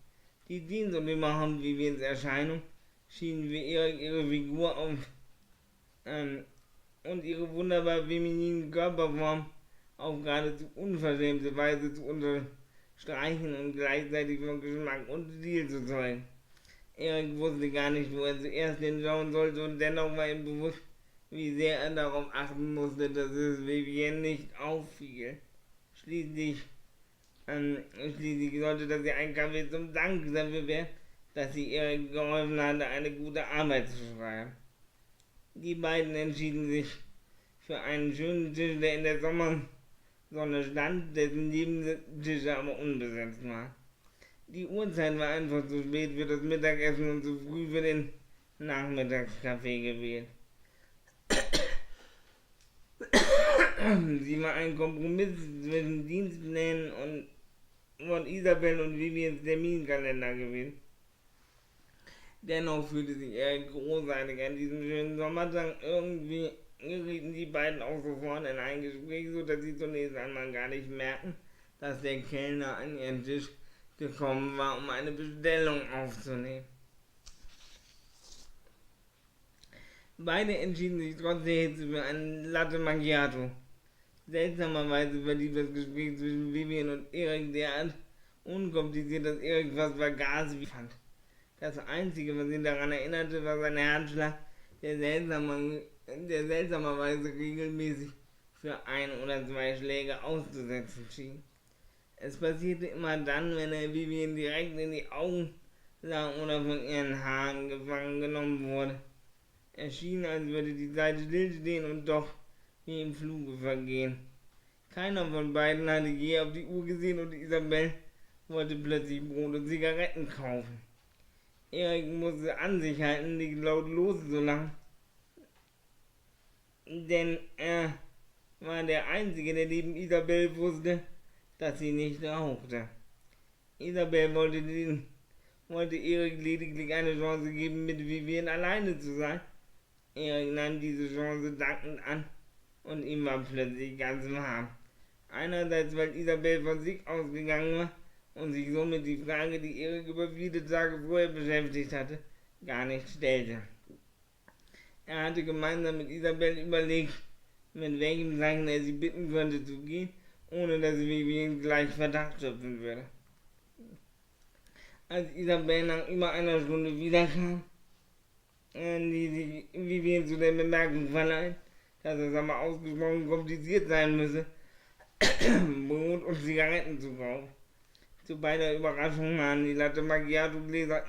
Die Jeans und überhaupt Vivians Erscheinung schienen wie ihre Figur und ihre wunderbar femininen Körperform auf geradezu unverschämte Weise zu unterstreichen und gleichzeitig von Geschmack und Stil zu zeugen. Erik wusste gar nicht, wo er zuerst hinschauen sollte und dennoch war ihm bewusst, wie sehr er darauf achten musste, dass es Vivienne nicht auffiel. Schließlich sollte das ja ein Kaffee zum Dank dafür werden, dass sie Erik geholfen hatte, eine gute Arbeit zu schreiben. Die beiden entschieden sich für einen schönen Tisch, der in der Sommersonne stand, dessen Nebentische aber unbesetzt waren. Die Uhrzeit war einfach zu spät für das Mittagessen und zu früh für den Nachmittagskaffee gewählt. Sie war ein Kompromiss zwischen Dienstplänen und von Isabel und Vivians Terminkalender gewesen. Dennoch fühlte sich Erik großartig an diesem schönen Sommertag. Irgendwie gerieten die beiden auch sofort in ein Gespräch, sodass sie zunächst einmal gar nicht merken, dass der Kellner an ihren Tisch gekommen war, um eine Bestellung aufzunehmen. Beide entschieden sich trotz der Hitze für einen Latte Macchiato. Seltsamerweise verlief das Gespräch zwischen Vivian und Erik derart unkompliziert, dass Erik fast vergaß, wie fand. Das Einzige, was ihn daran erinnerte, war sein Herzschlag, der seltsamerweise regelmäßig für 1 oder 2 Schläge auszusetzen schien. Es passierte immer dann, wenn er Vivian direkt in die Augen sah oder von ihren Haaren gefangen genommen wurde. Es schien, als würde die Zeit stillstehen und doch wie im Fluge vergehen. Keiner von beiden hatte je auf die Uhr gesehen und Isabel wollte plötzlich Brot und Zigaretten kaufen. Erik musste an sich halten, nicht laut loszulachen, denn er war der Einzige, der neben Isabel wusste, dass sie nicht rauchte. Isabel wollte Erik lediglich eine Chance geben, mit Vivian alleine zu sein. Erik nahm diese Chance dankend an und ihm war plötzlich ganz warm. Einerseits, weil Isabel von sich ausgegangen war und sich somit die Frage, die Erik über viele Tage vorher beschäftigt hatte, gar nicht stellte. Er hatte gemeinsam mit Isabel überlegt, mit welchem Zeichen er sie bitten könnte zu gehen, ohne dass Vivian gleich Verdacht schöpfen würde. Als Isabel nach über einer Stunde wiederkam, ließ sich Vivian zu der Bemerkung verleihen, dass es aber ausgesprochen kompliziert sein müsse, Brot und Zigaretten zu kaufen. Zu beider Überraschung waren die Latte Macchiato-Gläser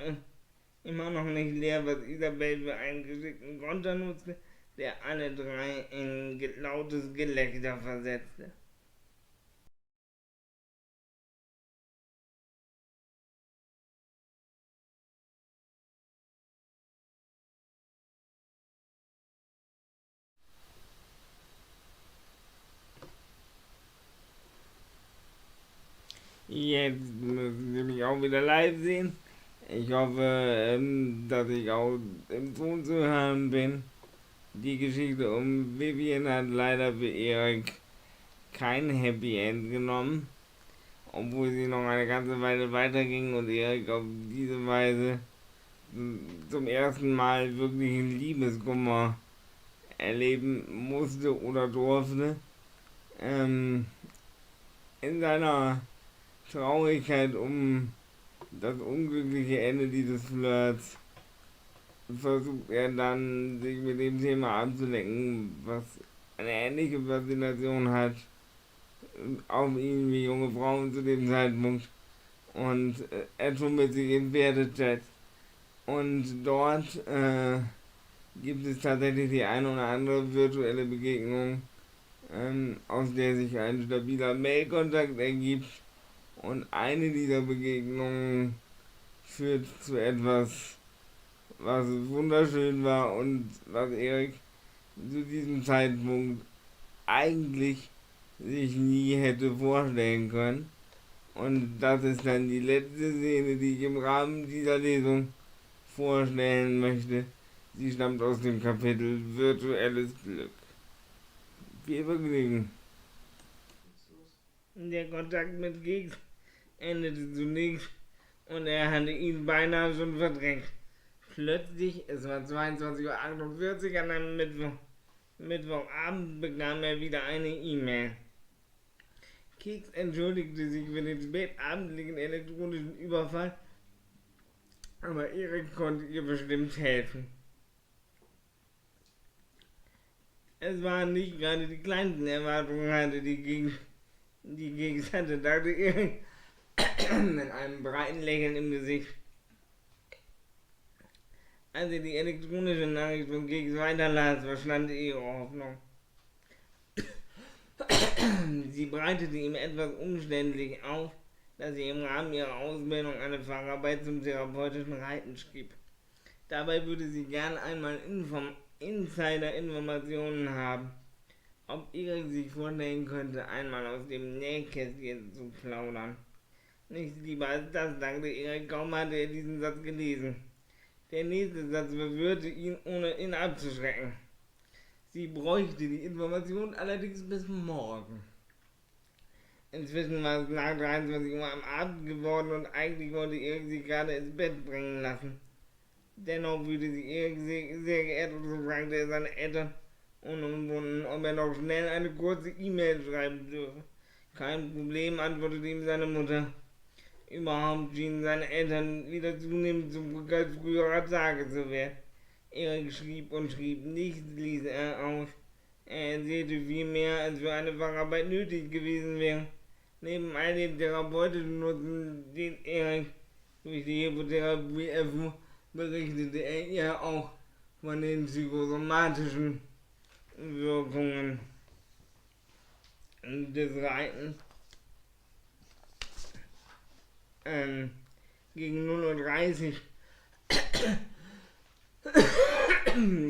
immer noch nicht leer, was Isabel für einen geschickten Konter nutzte, der alle drei in lautes Gelächter versetzte. Jetzt müssen Sie mich auch wieder live sehen. Ich hoffe, dass ich auch im Ton zu hören bin. Die Geschichte um Vivian hat leider für Erik kein Happy End genommen, obwohl sie noch eine ganze Weile weiterging und Erik auf diese Weise zum ersten Mal wirklichen Liebeskummer erleben musste oder durfte. In seiner Traurigkeit um das unglückliche Ende dieses Flirts versucht er dann, sich mit dem Thema abzulenken, was eine ähnliche Faszination hat auf ihn wie junge Frauen zu dem Zeitpunkt. Und er tummelt sich in Pferdechat. Und dort gibt es tatsächlich die eine oder andere virtuelle Begegnung, aus der sich ein stabiler Mailkontakt ergibt. Und eine dieser Begegnungen führt zu etwas, was wunderschön war und was Erik zu diesem Zeitpunkt eigentlich sich nie hätte vorstellen können. Und das ist dann die letzte Szene, die ich im Rahmen dieser Lesung vorstellen möchte. Sie stammt aus dem Kapitel Virtuelles Glück. Viel Vergnügen. Der Kontakt mit Geeks endete zunächst und er hatte ihn beinahe schon verdrängt. Plötzlich, es war 22:48 Uhr an einem Mittwochabend, bekam er wieder eine E-Mail. Keks entschuldigte sich für den spätabendlichen elektronischen Überfall, aber Erik konnte ihr bestimmt helfen. Es waren nicht gerade die kleinsten Erwartungen, die Keks hatte, dachte Erik mit einem breiten Lächeln im Gesicht. Als er die elektronische Nachricht von Keks weiterlas, verschwand ihre Hoffnung. Sie breitete ihm etwas umständlich auf, dass sie im Rahmen ihrer Ausbildung eine Facharbeit zum therapeutischen Reiten schrieb. Dabei würde sie gern einmal Insider-Informationen haben, ob Erik sich vorstellen könnte, einmal aus dem Nähkästchen zu plaudern. Nichts lieber als das, dachte Erik, kaum hatte er diesen Satz gelesen. Der nächste Satz verwirrte ihn, ohne ihn abzuschrecken. Sie bräuchte die Information allerdings bis morgen. Inzwischen war es nach 23 Uhr am Abend geworden und eigentlich wollte Erik sie gerade ins Bett bringen lassen. Dennoch fühlte sich Erik sehr geehrt und so fragte er seine Eltern unumwunden, ob er noch schnell eine kurze E-Mail schreiben dürfe. Kein Problem, antwortete ihm seine Mutter. Überhaupt schienen seine Eltern wieder zunehmend zum Glück als früherer Tage zu werden. Erik schrieb und schrieb, nichts ließ er aus. Er erzählte viel mehr, als für eine Facharbeit nötig gewesen wäre. Neben all dem therapeutischen Nutzen, den Erik durch die Hypotherapie erfuhr, berichtete er ihr auch von den psychosomatischen Wirkungen des Reitens. Gegen 0:30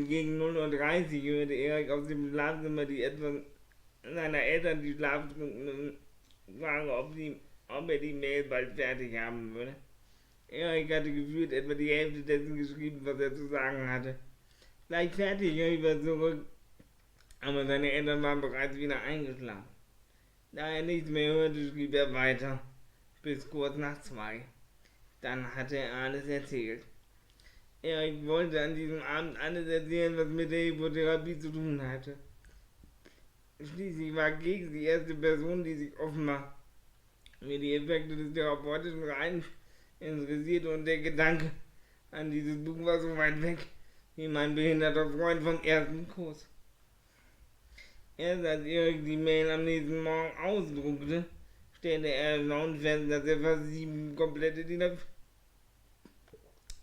gegen 0:30 hörte Erik aus dem Schlafzimmer die etwas seiner Eltern, die Schlaftrunken, fragen, ob er die Mail bald fertig haben würde. Erik hatte gefühlt etwa die Hälfte dessen geschrieben, was er zu sagen hatte. Gleich fertig, rief er zurück, aber seine Eltern waren bereits wieder eingeschlafen. Da er nichts mehr hörte, schrieb er weiter, bis kurz nach 2. Dann hatte er alles erzählt. Erik wollte an diesem Abend alles erzählen, was mit der Hypotherapie zu tun hatte. Schließlich war Keks die erste Person, die sich offenbar für die Effekte des therapeutischen Reins interessierte, und der Gedanke an dieses Buch war so weit weg wie mein behinderter Freund vom ersten Kurs. Erst als Erik die Mail am nächsten Morgen ausdruckte, stellte er erstaunt fest, dass er fast 7 komplette DIN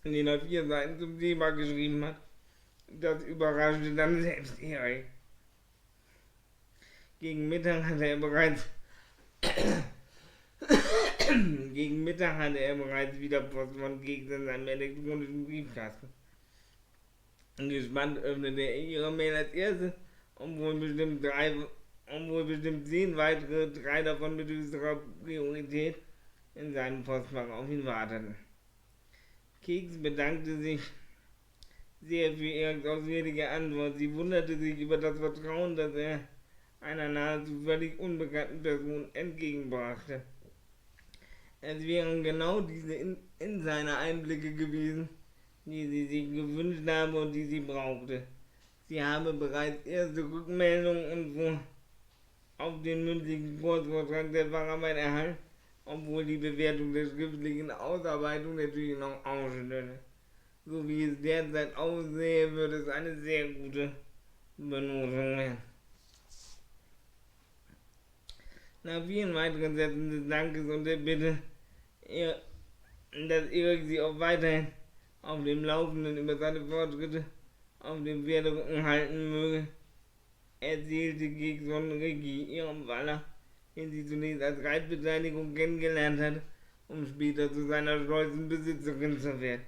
A4 Seiten zum Thema geschrieben hat. Das überraschte dann selbst Erik. Gegen Mittag hatte er bereits wieder Post von Keks in seinem elektronischen Briefkasten. Gespannt öffnete er ihre Mail als erste, obwohl bestimmt 10 weitere, 3 davon mit höchster Priorität, in seinem Postfach auf ihn warteten. Keks bedankte sich sehr für Eriks ausführliche Antwort. Sie wunderte sich über das Vertrauen, das er einer nahezu völlig unbekannten Person entgegenbrachte. Es wären genau diese Insider-Einblicke gewesen, die sie sich gewünscht habe und die sie brauchte. Sie habe bereits erste Rückmeldungen auf den mündlichen Kurzvortrag der Facharbeit erhalten, obwohl die Bewertung der schriftlichen Ausarbeitung natürlich noch ausstünde. So wie es derzeit aussehe, würde es eine sehr gute Benotung werden. Nach vielen weiteren Sätzen des Dankes und der Bitte, dass Erik sie auch weiterhin auf dem Laufenden über seine Fortschritte auf dem Pferderücken halten möge, erzählte Keks von Ricky, ihrem Waller, den sie zunächst als Reitbeteiligung kennengelernt hatte, um später zu seiner stolzen Besitzerin zu werden.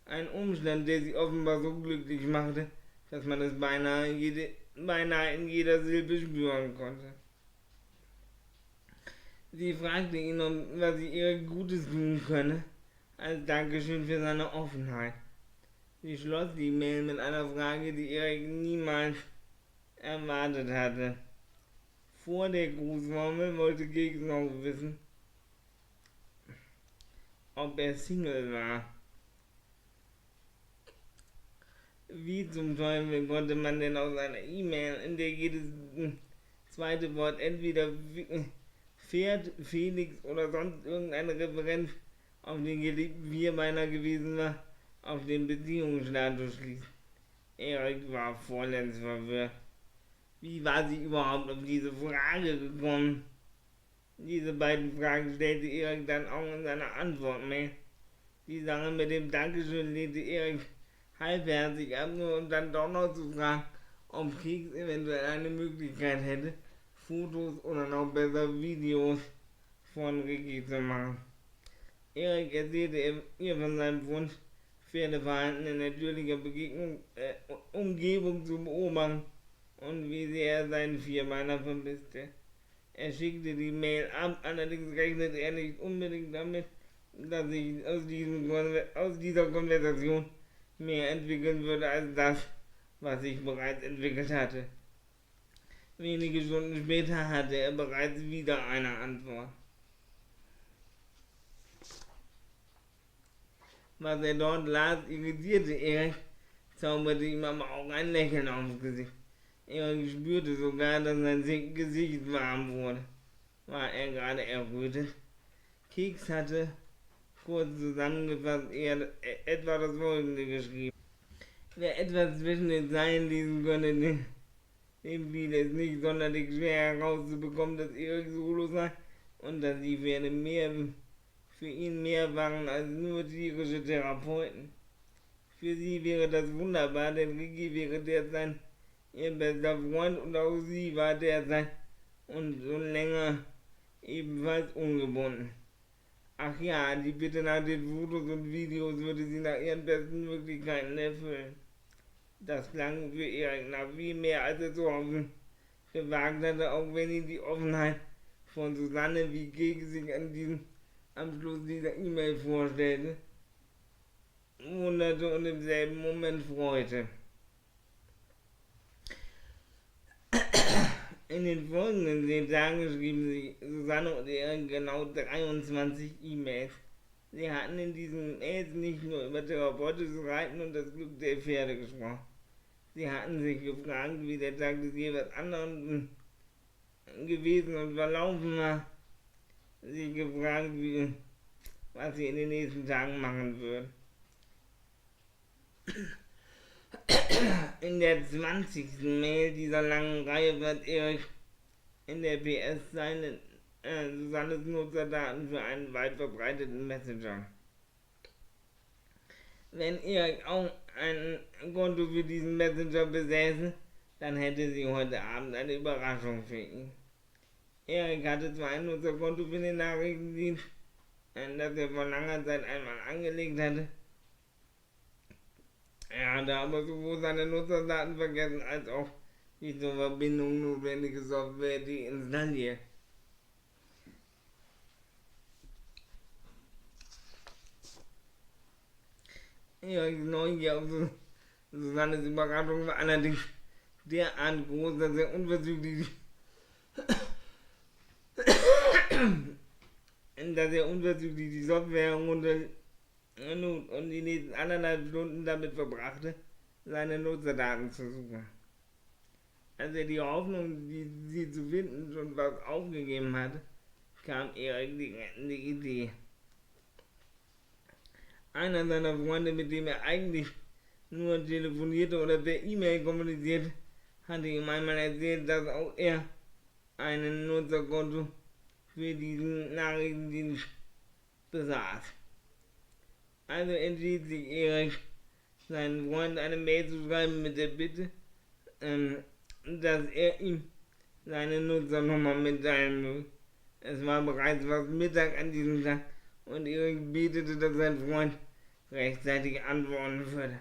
Ein Umstand, der sie offenbar so glücklich machte, dass man es beinahe in jeder Silbe spüren konnte. Sie fragte ihn, was sie ihr Gutes tun könne, als Dankeschön für seine Offenheit. Sie schloss die Mail mit einer Frage, die Erik niemals erwartet hatte. Vor der Grußformel wollte Keks noch wissen, ob er Single war. Wie zum Teufel konnte man denn aus einer E-Mail, in der jedes zweite Wort entweder Pferd, Felix oder sonst irgendeine Referenz auf den geliebten Vierbeiner gewesen war, auf den Beziehungsstatus schließen? Erik war vollends verwirrt. Wie war sie überhaupt auf diese Frage gekommen? Diese beiden Fragen stellte Erik dann auch in seiner Antwortmail. Die Sache mit dem Dankeschön lehnte Erik halbherzig ab, nur um dann doch noch zu fragen, ob Keks eventuell eine Möglichkeit hätte, Fotos oder noch besser Videos von Ricky zu machen. Erik erzählte ihr von seinem Wunsch, Pferdeverhalten in natürlicher Umgebung zu beobachten und wie sehr er seinen Vierbeiner vermisste. Er schickte die Mail ab, allerdings rechnete er nicht unbedingt damit, dass sich aus dieser Konversation mehr entwickeln würde als das, was sich bereits entwickelt hatte. Wenige Stunden später hatte er bereits wieder eine Antwort. Was er dort las, irritierte Erik, zauberte ihm aber auch ein Lächeln aufs Gesicht. Erik spürte sogar, dass sein Gesicht warm wurde. War er gerade errötet? Keks hatte, kurz zusammengefasst, etwa das Folgende geschrieben. Wer etwas zwischen den Zeilen lesen konnte, dem fiel es nicht sonderlich schwer herauszubekommen, dass Erik solo sei und dass sie für ihn mehr waren als nur tierische Therapeuten. Für sie wäre das wunderbar, denn Ricky wäre derzeit ihr bester Freund und auch sie war derzeit und so länger ebenfalls ungebunden. Ach ja, die Bitte nach den Fotos und Videos würde sie nach ihren besten Möglichkeiten erfüllen. Das klang für Erik nach viel mehr, als er zu hoffen gewagt hatte, auch wenn ihn die Offenheit von Susanne, wie Gege sich am Schluss dieser E-Mail vorstellte, wunderte und im selben Moment freute. In den folgenden 10 Tagen schrieben sie Susanne und Erik genau 23 E-Mails. Sie hatten in diesen Mails nicht nur über therapeutisches Reiten und das Glück der Pferde gesprochen. Sie hatten sich gefragt, wie der Tag des jeweils anderen gewesen und verlaufen war. Sie gefragt, was sie in den nächsten Tagen machen würden. In der 20. Mail dieser langen Reihe wird Erik in der PS Susannes Nutzerdaten für einen weit verbreiteten Messenger. Wenn Erik auch ein Konto für diesen Messenger besäße, dann hätte sie heute Abend eine Überraschung für ihn. Erik hatte zwar ein Nutzerkonto für den Nachrichtendienst, das er vor langer Zeit einmal angelegt hatte. Er hatte aber sowohl seine Nutzerdaten vergessen, als auch die zur Verbindung notwendige Software deinstalliert. Eriks Neugier auf Susannes Überraschung war allerdings derart groß, dass er unverzüglich die Software herunterlud und die nächsten 1,5 Stunden damit verbrachte, seine Nutzerdaten zu suchen. Als er die Hoffnung, sie zu finden, schon fast aufgegeben hatte, kam Erik die rettende Idee. Einer seiner Freunde, mit dem er eigentlich nur telefonierte oder per E-Mail kommunizierte, hatte ihm einmal erzählt, dass auch er einen Nutzerkonto für diesen Nachrichtendienst besaß. Also entschied sich Erik, seinen Freund eine Mail zu schreiben mit der Bitte, dass er ihm seine Nutzernummer mitteilen möge. Es war bereits fast Mittag an diesem Tag und Erik betete, dass sein Freund rechtzeitig antworten würde.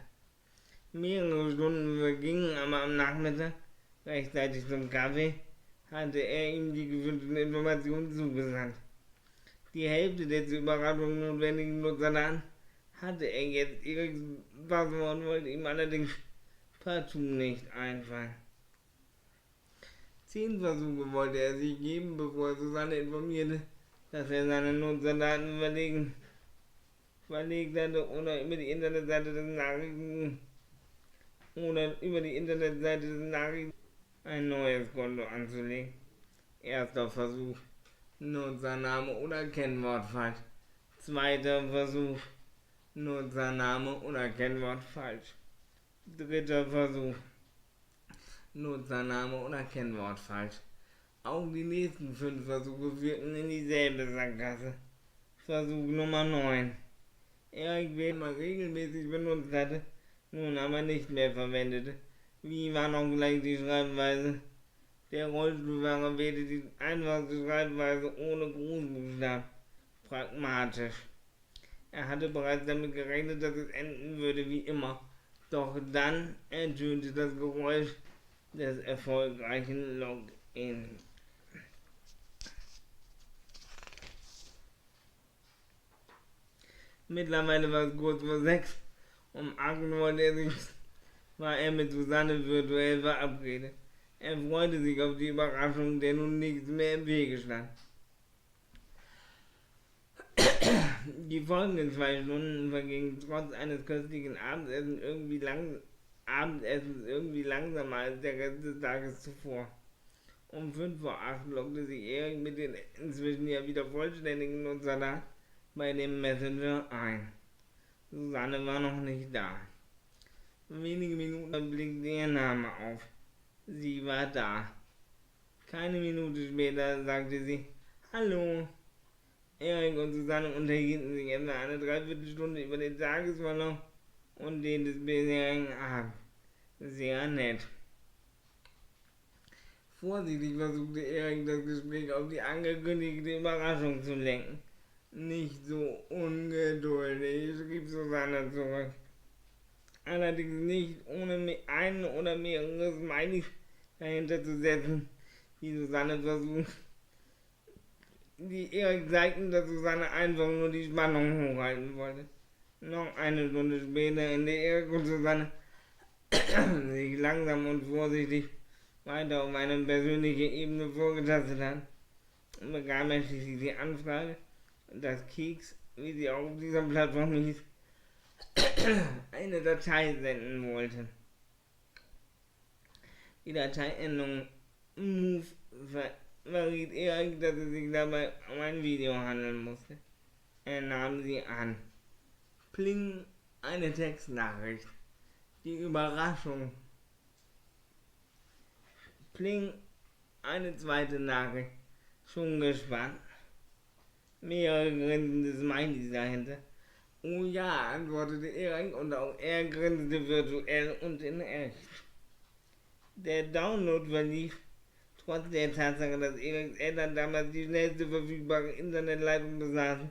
Mehrere Stunden vergingen, aber am Nachmittag, rechtzeitig zum Kaffee, hatte er ihm die gewünschten Informationen zugesandt. Die Hälfte der zur Überraschung notwendigen Nutzerdaten hatte er jetzt. Eriks Passwort wollte ihm allerdings partout nicht einfallen. 10 Versuche wollte er sich geben, bevor er Susanne informierte, dass er seine Nutzerdaten verlegt hatte oder über die Internetseite des Nachrichten ein neues Konto anzulegen. Erster Versuch, Nutzername oder Kennwort falsch. Zweiter Versuch, Nutzername oder Kennwort falsch. Dritter Versuch, Nutzername oder Kennwort falsch. Auch die nächsten 5 Versuche führten in dieselbe Sackgasse. Versuch Nummer 9. Erik, wen man regelmäßig benutzt hatte, nun aber nicht mehr verwendete. Wie war noch gleich die Schreibweise? Der Rollstuhlfahrer wählte die einfachste Schreibweise ohne Großbuchstaben. Pragmatisch. Er hatte bereits damit gerechnet, dass es enden würde wie immer. Doch dann ertönte das Geräusch des erfolgreichen Login. Mittlerweile war es kurz vor 6. Um 8 war er mit Susanne virtuell verabredet. Er freute sich auf die Überraschung, der nun nichts mehr im Wege stand. Die folgenden 2 Stunden vergingen trotz eines köstlichen Abendessens irgendwie langsamer als der Rest des Tages zuvor. Um 5 vor 8 loggte sich Erik mit den inzwischen ja wieder vollständigen Nutzerdaten bei dem Messenger ein. Susanne war noch nicht da. Wenige Minuten blickte ihr Name auf. Sie war da. Keine Minute später sagte sie: Hallo. Erik und Susanne unterhielten sich etwa eine Dreiviertelstunde über den Tagesverlauf und den des bisherigen Abends. Sehr nett. Vorsichtig versuchte Erik das Gespräch auf die angekündigte Überraschung zu lenken. Nicht so ungeduldig, schrieb Susanne zurück. Allerdings nicht ohne einen oder mehrere Smileys dahinter zu setzen, wie Susanne versucht. Die Erik zeigten, dass Susanne einfach nur die Spannung hochhalten wollte. Noch eine Stunde später, in der Erik und Susanne sich langsam und vorsichtig weiter auf eine persönliche Ebene vorgetastet hatten, bekam er schließlich die Anfrage, dass Keks, wie sie auch auf dieser Plattform hieß, eine Datei senden wollte. Die Dateiendung Move verriet Erik, dass es sich dabei um ein Video handeln musste. Er nahm sie an. Pling, eine Textnachricht. Die Überraschung. Pling, eine zweite Nachricht. Schon gespannt. Mehrere grinsende Smileys dahinter. Oh ja, antwortete Erik und auch er grinste virtuell und in echt. Der Download verlief trotz der Tatsache, dass Eriks Eltern damals die schnellste verfügbare Internetleitung besaßen,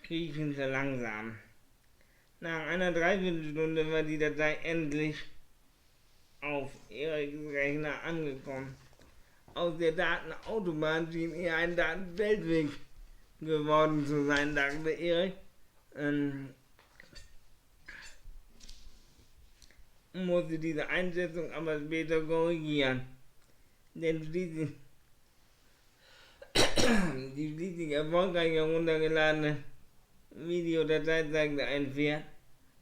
kriechend langsam. Nach einer Dreiviertelstunde war die Datei endlich auf Eriks Rechner angekommen. Aus der Datenautobahn schien eher ein Datenfeldweg geworden zu sein, dachte Erik. Musste diese Einschätzung aber später korrigieren. Denn die schließlich erfolgreich heruntergeladene Videodatei zeigte ein Pferd,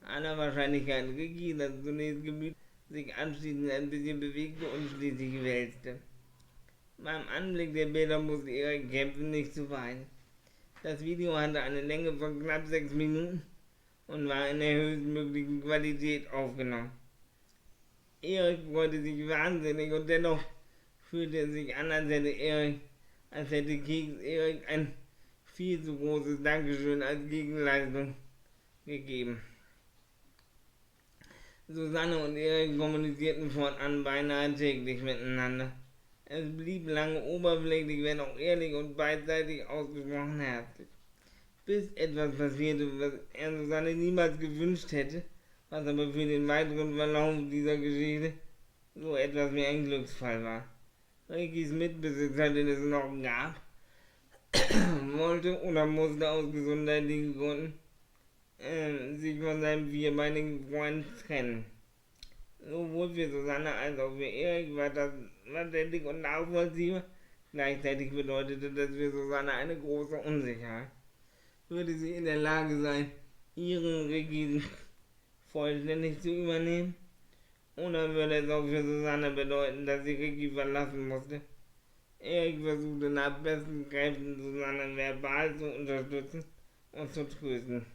aller Wahrscheinlichkeit Ricky, das zunächst gemütlich sich anschließend ein bisschen bewegte und schließlich wälzte. Beim Anblick der Bilder musste Erik kämpfen, nicht zu weinen. Das Video hatte eine Länge von knapp 6 Minuten und war in der höchstmöglichen Qualität aufgenommen. Erik freute sich wahnsinnig und dennoch fühlte es sich an, als hätte Keks Erik ein viel zu großes Dankeschön als Gegenleistung gegeben. Susanne und Erik kommunizierten fortan beinahe täglich miteinander. Es blieb lange oberflächlich, wenn auch ehrlich und beidseitig ausgesprochen herzlich. Bis etwas passierte, was er Susanne niemals gewünscht hätte, was aber für den weiteren Verlauf dieser Geschichte so etwas wie ein Glücksfall war. Rickys Mitbesitzer, den es noch gab, wollte oder musste aus gesundheitlichen Gründen sich von seinem vierbeinigen Freund trennen. Sowohl für Susanne als auch für Erik war das verständlich und nachvollziehbar. Gleichzeitig bedeutete das für Susanne eine große Unsicherheit. Würde sie in der Lage sein, ihren Ricky vollständig zu übernehmen? Oder würde es auch für Susanne bedeuten, dass sie Ricky verlassen musste? Erik versuchte nach besten Kräften Susanne verbal zu unterstützen und zu trösten.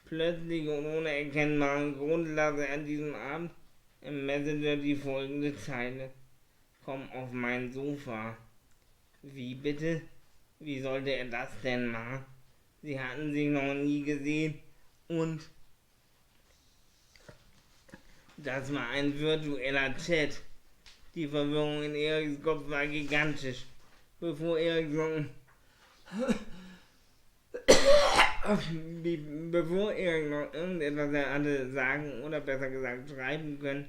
Plötzlich und ohne erkennbaren Grund las er an diesem Abend im Messenger die folgende Zeile: Komm auf mein Sofa. Wie bitte? Wie sollte er das denn machen? Sie hatten sich noch nie gesehen und das war ein virtueller Chat. Die Verwirrung in Eriks Kopf war gigantisch. Bevor Erik noch irgendetwas hatte sagen oder besser gesagt schreiben können,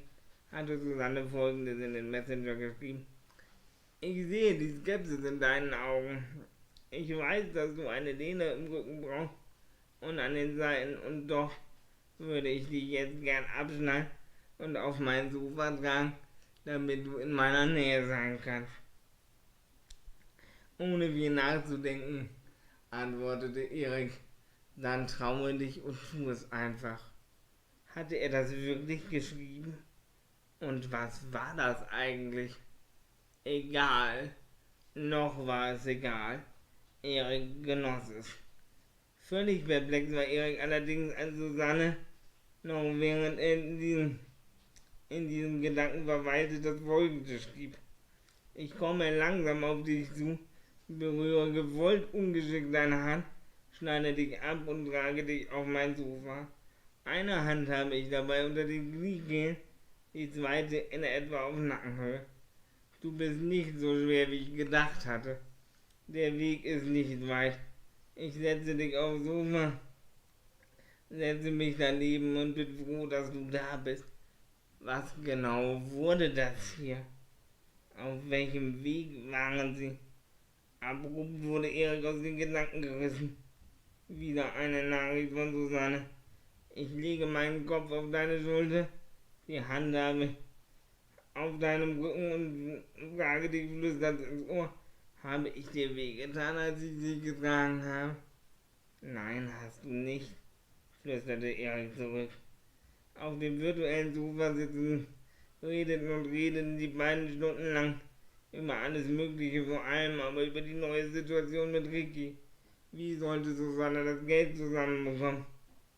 hatte Susanne Folgendes in den Messenger geschrieben: Ich sehe die Skepsis in deinen Augen. Ich weiß, dass du eine Lehne im Rücken brauchst und an den Seiten, und doch würde ich dich jetzt gern abschneiden und auf mein Sofa tragen, damit du in meiner Nähe sein kannst. Ohne viel nachzudenken, antwortete Erik: Dann traue dich und tu es einfach. Hatte er das wirklich geschrieben? Und was war das eigentlich? Egal. Noch war es egal. Erik genoss es. Völlig perplex war Erik allerdings, als Susanne noch während er in diesem Gedanken verweilte, das Folgende schrieb: Ich komme langsam auf dich zu, Berühre gewollt ungeschickt deine Hand, schneide dich ab und trage dich auf mein Sofa. Eine Hand habe ich dabei unter den Kniekehlen, die zweite in etwa auf Nackenhöhe. Du bist nicht so schwer, wie ich gedacht hatte. Der Weg ist nicht weit. Ich setze dich aufs Sofa, setze mich daneben und bin froh, dass du da bist. Was genau wurde das hier? Auf welchem Weg waren sie? Abrupt wurde Erik aus den Gedanken gerissen. Wieder eine Nachricht von Susanne. Ich lege meinen Kopf auf deine Schulter, die Handhabe auf deinem Rücken und frage dich flüsternd ins Ohr. Habe ich dir wehgetan, als ich dich getragen habe? Nein, hast du nicht, flüsterte Erik zurück. Auf dem virtuellen Sofa sitzen, redeten und redeten die beiden Stunden lang über alles Mögliche, vor allem aber über die neue Situation mit Ricky. Wie sollte Susanne das Geld zusammenbekommen?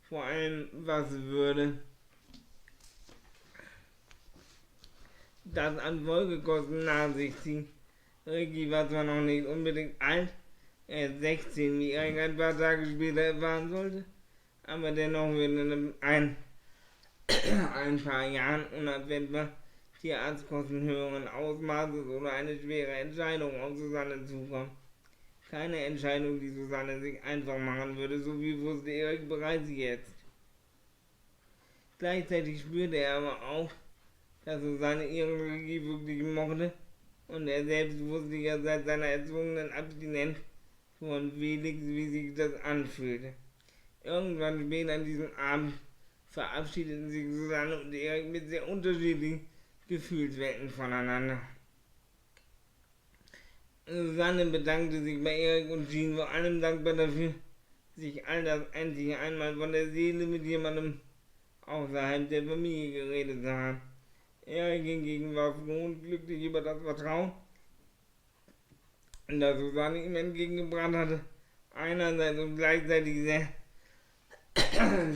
Vor allem, was würde das an Folgekosten nach sich ziehen? Ricky war zwar noch nicht unbedingt alt, er ist 16, wie Erik ein paar Tage später erfahren sollte, aber dennoch würde ein paar Jahren unabwendbar Tierarztkosten höheren Ausmaßes oder eine schwere Entscheidung auf Susanne zukommen. Keine Entscheidung, die Susanne sich einfach machen würde, so wie wusste Erik bereits jetzt. Gleichzeitig spürte er aber auch, dass Susanne ihren Ricky wirklich mochte und er selbst wusste ja seit seiner erzwungenen Abstinenz von Felix, wie sich das anfühlte. Irgendwann spät an diesem Abend verabschiedeten sich Susanne und Erik mit sehr unterschiedlichen Gefühlswelten voneinander. Susanne bedankte sich bei Erik und schien vor allem dankbar dafür, sich all das endlich einmal von der Seele mit jemandem außerhalb der Familie geredet zu haben. Erik hingegen war froh und glücklich über das Vertrauen, das Susanne ihm entgegengebracht hatte, einerseits und gleichzeitig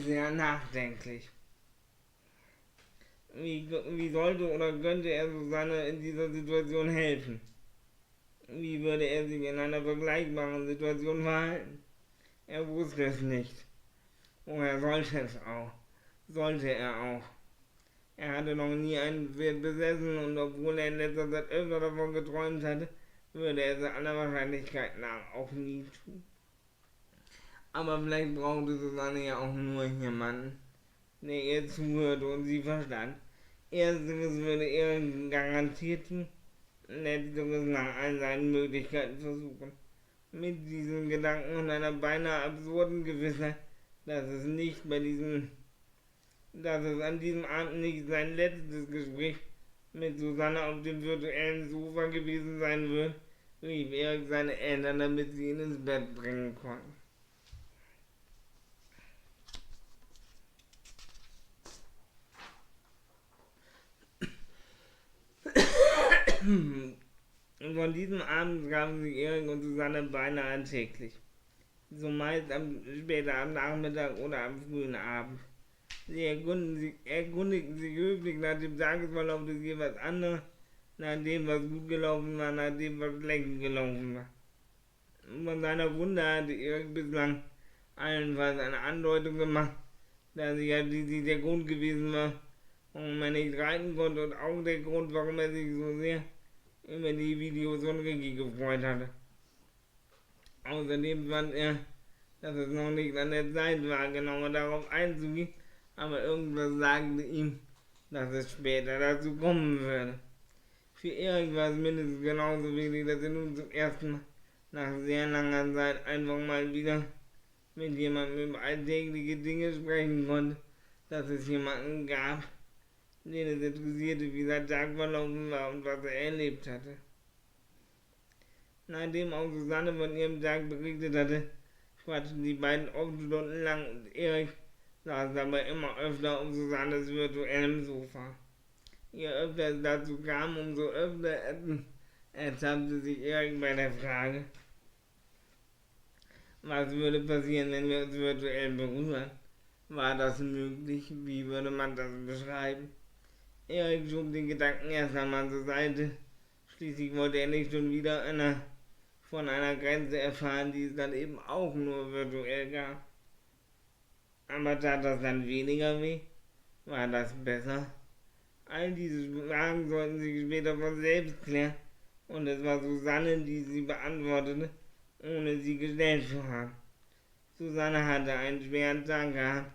sehr nachdenklich. Wie sollte oder könnte er Susanne in dieser Situation helfen? Wie würde er sich in einer vergleichbaren Situation verhalten? Er wusste es nicht. Woher sollte er auch? Er hatte noch nie ein Pferd besessen und obwohl er in letzter Zeit öfter davon geträumt hatte, würde er es aller Wahrscheinlichkeit nach auch nie tun. Aber vielleicht brauchte Susanne ja auch nur jemanden, der ihr zuhörte und sie verstand. Ersteres würde er garantiert tun, letzteres nach all seinen Möglichkeiten versuchen. Mit diesen Gedanken und einer beinahe absurden Gewissheit, dass es an diesem Abend nicht sein letztes Gespräch mit Susanne auf dem virtuellen Sofa gewesen sein wird, rief Erik seine Eltern, damit sie ihn ins Bett bringen konnten. Von diesem Abend trafen sich Erik und Susanne beinahe täglich. Zumeist später am Nachmittag oder am frühen Abend. Sie erkundigten sich höflich nach dem Tagesverlauf des jeweils anderen, nach dem, was gut gelaufen war, nach dem, was schlecht gelaufen war. Von seiner Wunde hatte Erik bislang allenfalls eine Andeutung gemacht, da sie ja schließlich der Grund gewesen war, warum er nicht reiten konnte und auch der Grund, warum er sich so sehr über die Videos von Ricky gefreut hatte. Außerdem fand er, dass es noch nicht an der Zeit war, genauer darauf einzugehen, aber irgendwas sagte ihm, dass es später dazu kommen würde. Für Erik war es mindestens genauso wichtig, dass er nun zum ersten Mal nach sehr langer Zeit einfach mal wieder mit jemandem über alltägliche Dinge sprechen konnte, dass es jemanden gab, den es interessierte, wie sein Tag verlaufen war und was er erlebt hatte. Nachdem auch Susanne von ihrem Tag berichtet hatte, quatschten die beiden oft stundenlang und Erik saß dabei immer öfter auf Susannes virtuellem Sofa. Je öfter es dazu kam, umso öfter ertappte sich Erik bei der Frage, was würde passieren, wenn wir uns virtuell berühren? War das möglich? Wie würde man das beschreiben? Erik schob den Gedanken erst einmal zur Seite. Schließlich wollte er nicht schon wieder einer von einer Grenze erfahren, die es dann eben auch nur virtuell gab. Aber tat das dann weniger weh? War das besser? All diese Fragen sollten sich später von selbst klären. Und es war Susanne, die sie beantwortete, ohne sie gestellt zu haben. Susanne hatte einen schweren Tag gehabt.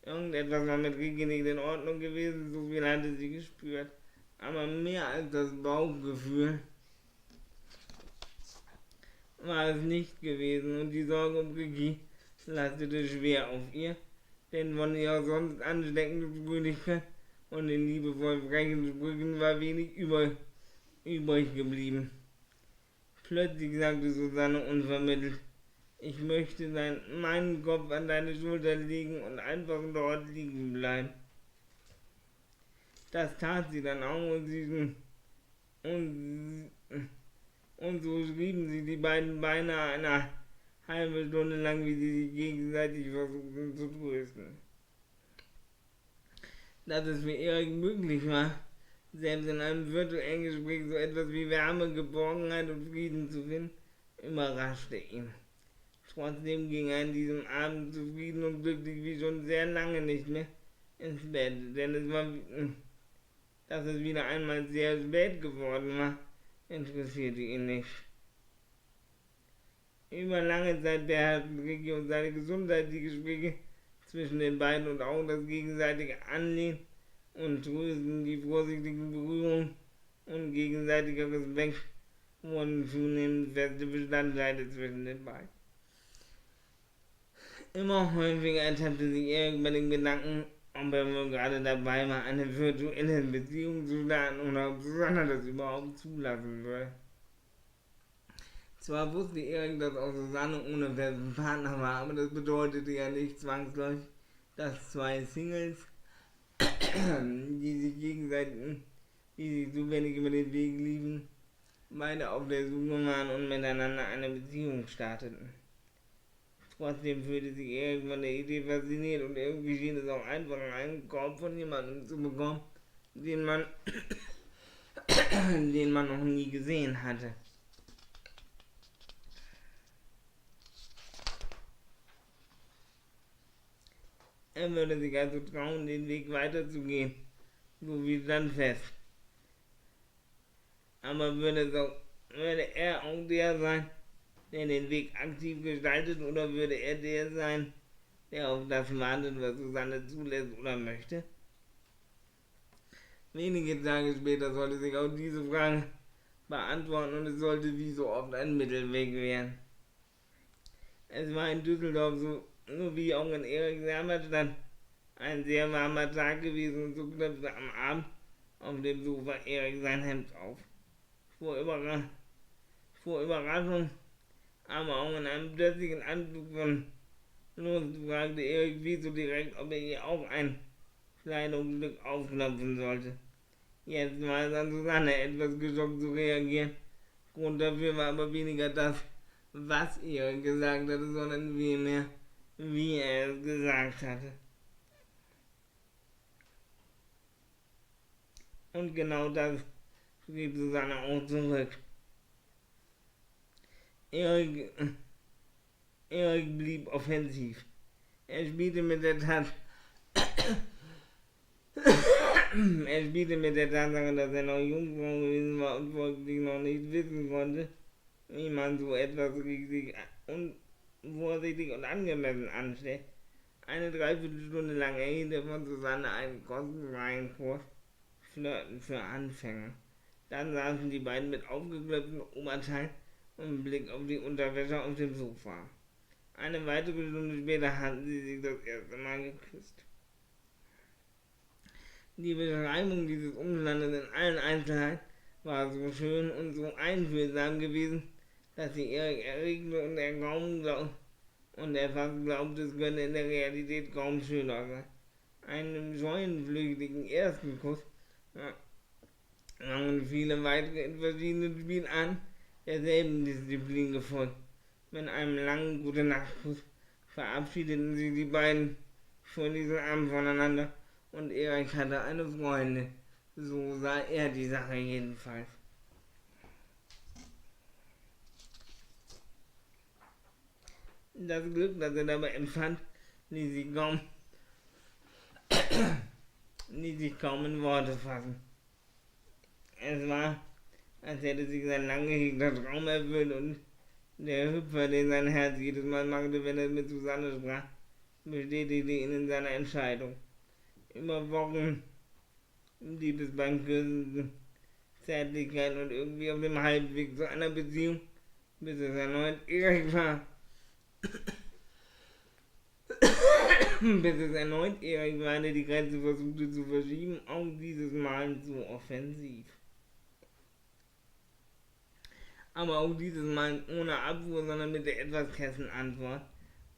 Irgendetwas war mit Ricky nicht in Ordnung gewesen, so viel hatte sie gespürt. Aber mehr als das Bauchgefühl war es nicht gewesen und die Sorge um Ricky lastete schwer auf ihr, denn von ihrer sonst ansteckenden Fröhlichkeit und den liebevoll frechen Sprüchen war wenig übrig geblieben. Plötzlich sagte Susanne unvermittelt: Ich möchte meinen Kopf an deine Schulter legen und einfach dort liegen bleiben. Das tat sie dann auch und so schrieben sie die beiden beinahe eine halbe Stunde lang, wie sie sich gegenseitig versuchten zu trösten. Dass es für Erik möglich war, selbst in einem virtuellen Gespräch so etwas wie Wärme, Geborgenheit und Frieden zu finden, überraschte ihn. Trotzdem ging er an diesem Abend zufrieden und glücklich wie schon sehr lange nicht mehr ins Bett, denn dass es wieder einmal sehr spät geworden war, interessierte ihn nicht. Über lange Zeit beherrschten Ricky und seine Gesundheit die Gespräche zwischen den beiden und auch das gegenseitige Anlehnen und Trösten, die vorsichtigen Berührungen und gegenseitiger Respekt wurden zunehmend feste Bestandteile zwischen den beiden. Immer häufiger ertappte sich Erik bei den Gedanken, ob er wohl gerade dabei war, eine virtuelle Beziehung zu starten oder ob Susanne das überhaupt zulassen würde. Zwar wusste Erik, dass auch Susanne ohne festen Partner war, aber das bedeutete ja nicht zwangsläufig, dass zwei Singles, die sich zufällig über den Weg liefen, beide auf der Suche waren und miteinander eine Beziehung starteten. Trotzdem fühlte sich Erik von der Idee fasziniert und irgendwie schien es auch einfach, einen Korb von jemandem zu bekommen, den man noch nie gesehen hatte. Er würde sich also trauen, den Weg weiterzugehen, so wie stand fest. Aber würde er auch der sein, der den Weg aktiv gestaltet, oder würde er der sein, der auf das wartet, was Susanne zulässt oder möchte? Wenige Tage später sollte sich auch diese Frage beantworten und es sollte wie so oft ein Mittelweg werden. Es war in Düsseldorf so wie auch in Eriks Heimatstadt ein sehr warmer Tag gewesen und so knöpfte am Abend auf dem Sofa Erik sein Hemd auf. Vor Überraschung, aber auch in einem plötzlichen Anflug von Lust fragte Erik wieso direkt, ob er ihr auch ein Kleidungsstück aufknöpfen sollte. Jetzt war es an Susanne, etwas geschockt zu reagieren. Grund dafür war aber weniger das, was Erik gesagt hatte, sondern vielmehr, wie er es gesagt hatte. Und genau das schrieb Susanne auch zurück. Erik blieb offensiv. Er spielte mit der Tatsache, dass er noch Jungfrau gewesen war und folglich noch nicht wissen konnte, wie man so etwas richtig und vorsichtig und angemessen anstellt. Eine Dreiviertelstunde lang erhielt er von Susanne einen kostenfreien Kurs Flirten für Anfänger. Dann saßen die beiden mit aufgeklöpften Oberteilen und Blick auf die Unterwäsche auf dem Sofa. Eine weitere Stunde später hatten sie sich das erste Mal geküsst. Die Beschreibung dieses Umstandes in allen Einzelheiten war so schön und so einfühlsam gewesen, dass sie Erik erregte und er fast glaubte, es könne in der Realität kaum schöner sein. Einen scheuen, flüchtigen ersten Kuss und viele weitere in verschiedenen Spielarten derselben Disziplin gefolgt. Mit einem langen Gute-Nacht-Kuss verabschiedeten sich die beiden von diesem Abend voneinander und Erik hatte eine Freundin. So sah er die Sache jedenfalls. Das Glück, das er dabei empfand, ließ sich kaum in Worte fassen. Es war, als hätte sich sein lang gehegter Traum erfüllt und der Hüpfer, den sein Herz jedes Mal machte, wenn er mit Susanne sprach, bestätigte ihn in seiner Entscheidung. Über Wochen blieb es beim Küssen, Zärtlichkeit und irgendwie auf dem Halbweg zu einer Beziehung, bis es erneut ehrlich war. Bis es erneut ehrlich war, der die Grenze versuchte zu verschieben, auch dieses Mal so offensiv. Aber auch dieses Mal ohne Abfuhr, sondern mit der etwas kessen Antwort.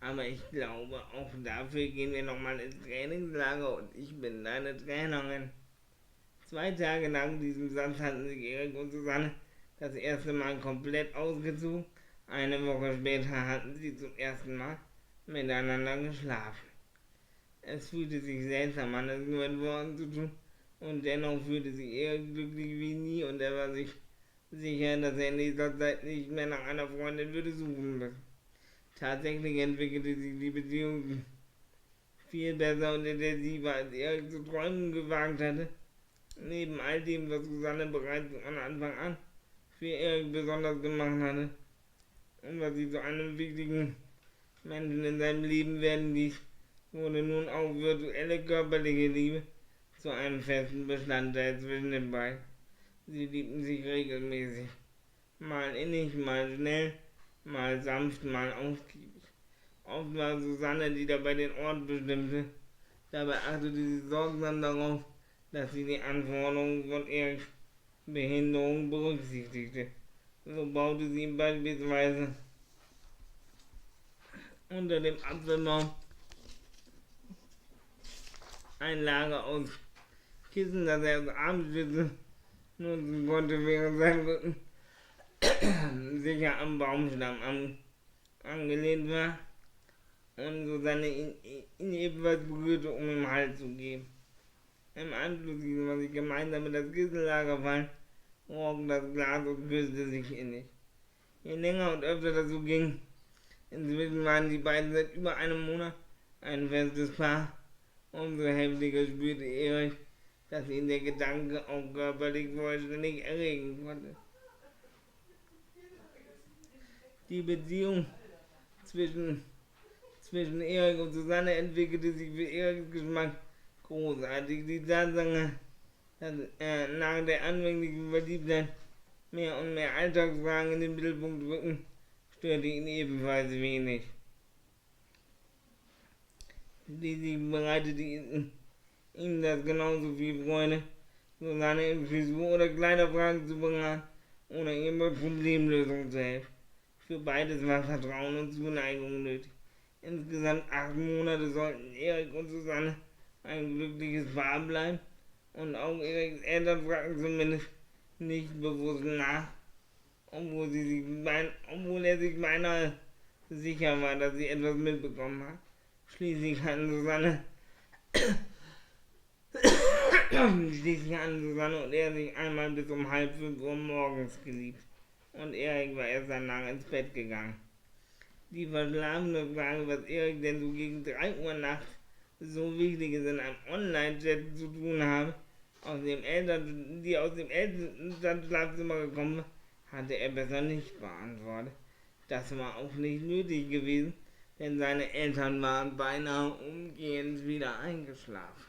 Aber ich glaube, auch dafür gehen wir nochmal ins Trainingslager und ich bin deine Trainerin. 2 Tage nach diesem Satz hatten sich Erik und Susanne das erste Mal komplett ausgezogen. Eine Woche später hatten sie zum ersten Mal miteinander geschlafen. Es fühlte sich seltsam an, es nur in Worten zu tun, und dennoch fühlte sich Erik glücklich wie nie und er war sich sicher, dass er in dieser Zeit nicht mehr nach einer Freundin würde suchen müssen. Tatsächlich entwickelte sich die Beziehung viel besser und intensiver, als Erik zu träumen gewagt hatte. Neben all dem, was Susanne bereits von Anfang an für Erik besonders gemacht hatte und was sie zu einem wichtigen Menschen in seinem Leben werden ließ, wurde nun auch virtuelle körperliche Liebe zu einem festen Bestandteil zwischen den beiden. Sie liebten sich regelmäßig, mal innig, mal schnell, mal sanft, mal ausgiebig. Oft war Susanne, die dabei den Ort bestimmte. Dabei achtete sie sorgsam darauf, dass sie die Anforderungen von Eriks Behinderung berücksichtigte. So baute sie ihm beispielsweise unter dem Apfelbaum ein Lager aus Kissen, das er als Armstütze nutzen konnte, während sein Rücken sicher am Baumstamm angelehnt war und Susanne ihn ebenfalls berührte, um ihm Halt zu geben. Im Anschluss ließ man sich gemeinsam in das Kissenlager fallen, rochen das Glas und küsste sich innig. Je länger und öfter das so ging, inzwischen waren die beiden seit über einem Monat ein festes Paar, umso heftiger spürte Erich, dass ihn der Gedanke auch körperlich vollständig erregen konnte. Die Beziehung zwischen Erik und Susanne entwickelte sich für Eriks Geschmack großartig. Die Tatsache, dass er nach der anfänglichen Verliebtheit mehr und mehr Alltagsfragen in den Mittelpunkt rücken, störte ihn ebenfalls wenig. Schließlich bereitete ihm das genauso viel Freude, Susanne in Frisur- oder Kleiderfragen zu beraten oder ihm bei Problemlösungen zu helfen. Für beides war Vertrauen und Zuneigung nötig. Insgesamt 8 Monate sollten Erik und Susanne ein glückliches Paar bleiben und auch Eriks Eltern fragten zumindest nicht bewusst nach, obwohl er sich beinahe sicher war, dass sie etwas mitbekommen hat. Schließlich hatten Susanne und er sich einmal bis um 4:30 morgens geliebt und Erik war erst danach ins Bett gegangen. Die verschlafene Frage, was Erik denn so gegen 3 Uhr nachts so Wichtiges in einem Online-Chat zu tun habe, die aus dem Elternschlafzimmer gekommen war, hatte er besser nicht beantwortet. Das war auch nicht nötig gewesen, denn seine Eltern waren beinahe umgehend wieder eingeschlafen.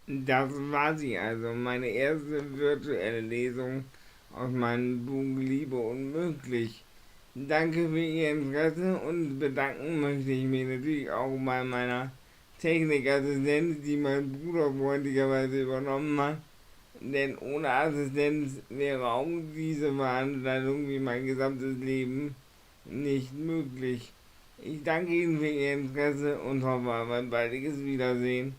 Das war sie also, meine erste virtuelle Lesung aus meinem Buch Liebe, unmöglich. Danke für Ihr Interesse und bedanken möchte ich mich natürlich auch bei meiner Technikassistenz, die mein Bruder freundlicherweise übernommen hat. Denn ohne Assistenz wäre auch diese Veranstaltung wie mein gesamtes Leben nicht möglich. Ich danke Ihnen für Ihr Interesse und hoffe auf ein baldiges Wiedersehen.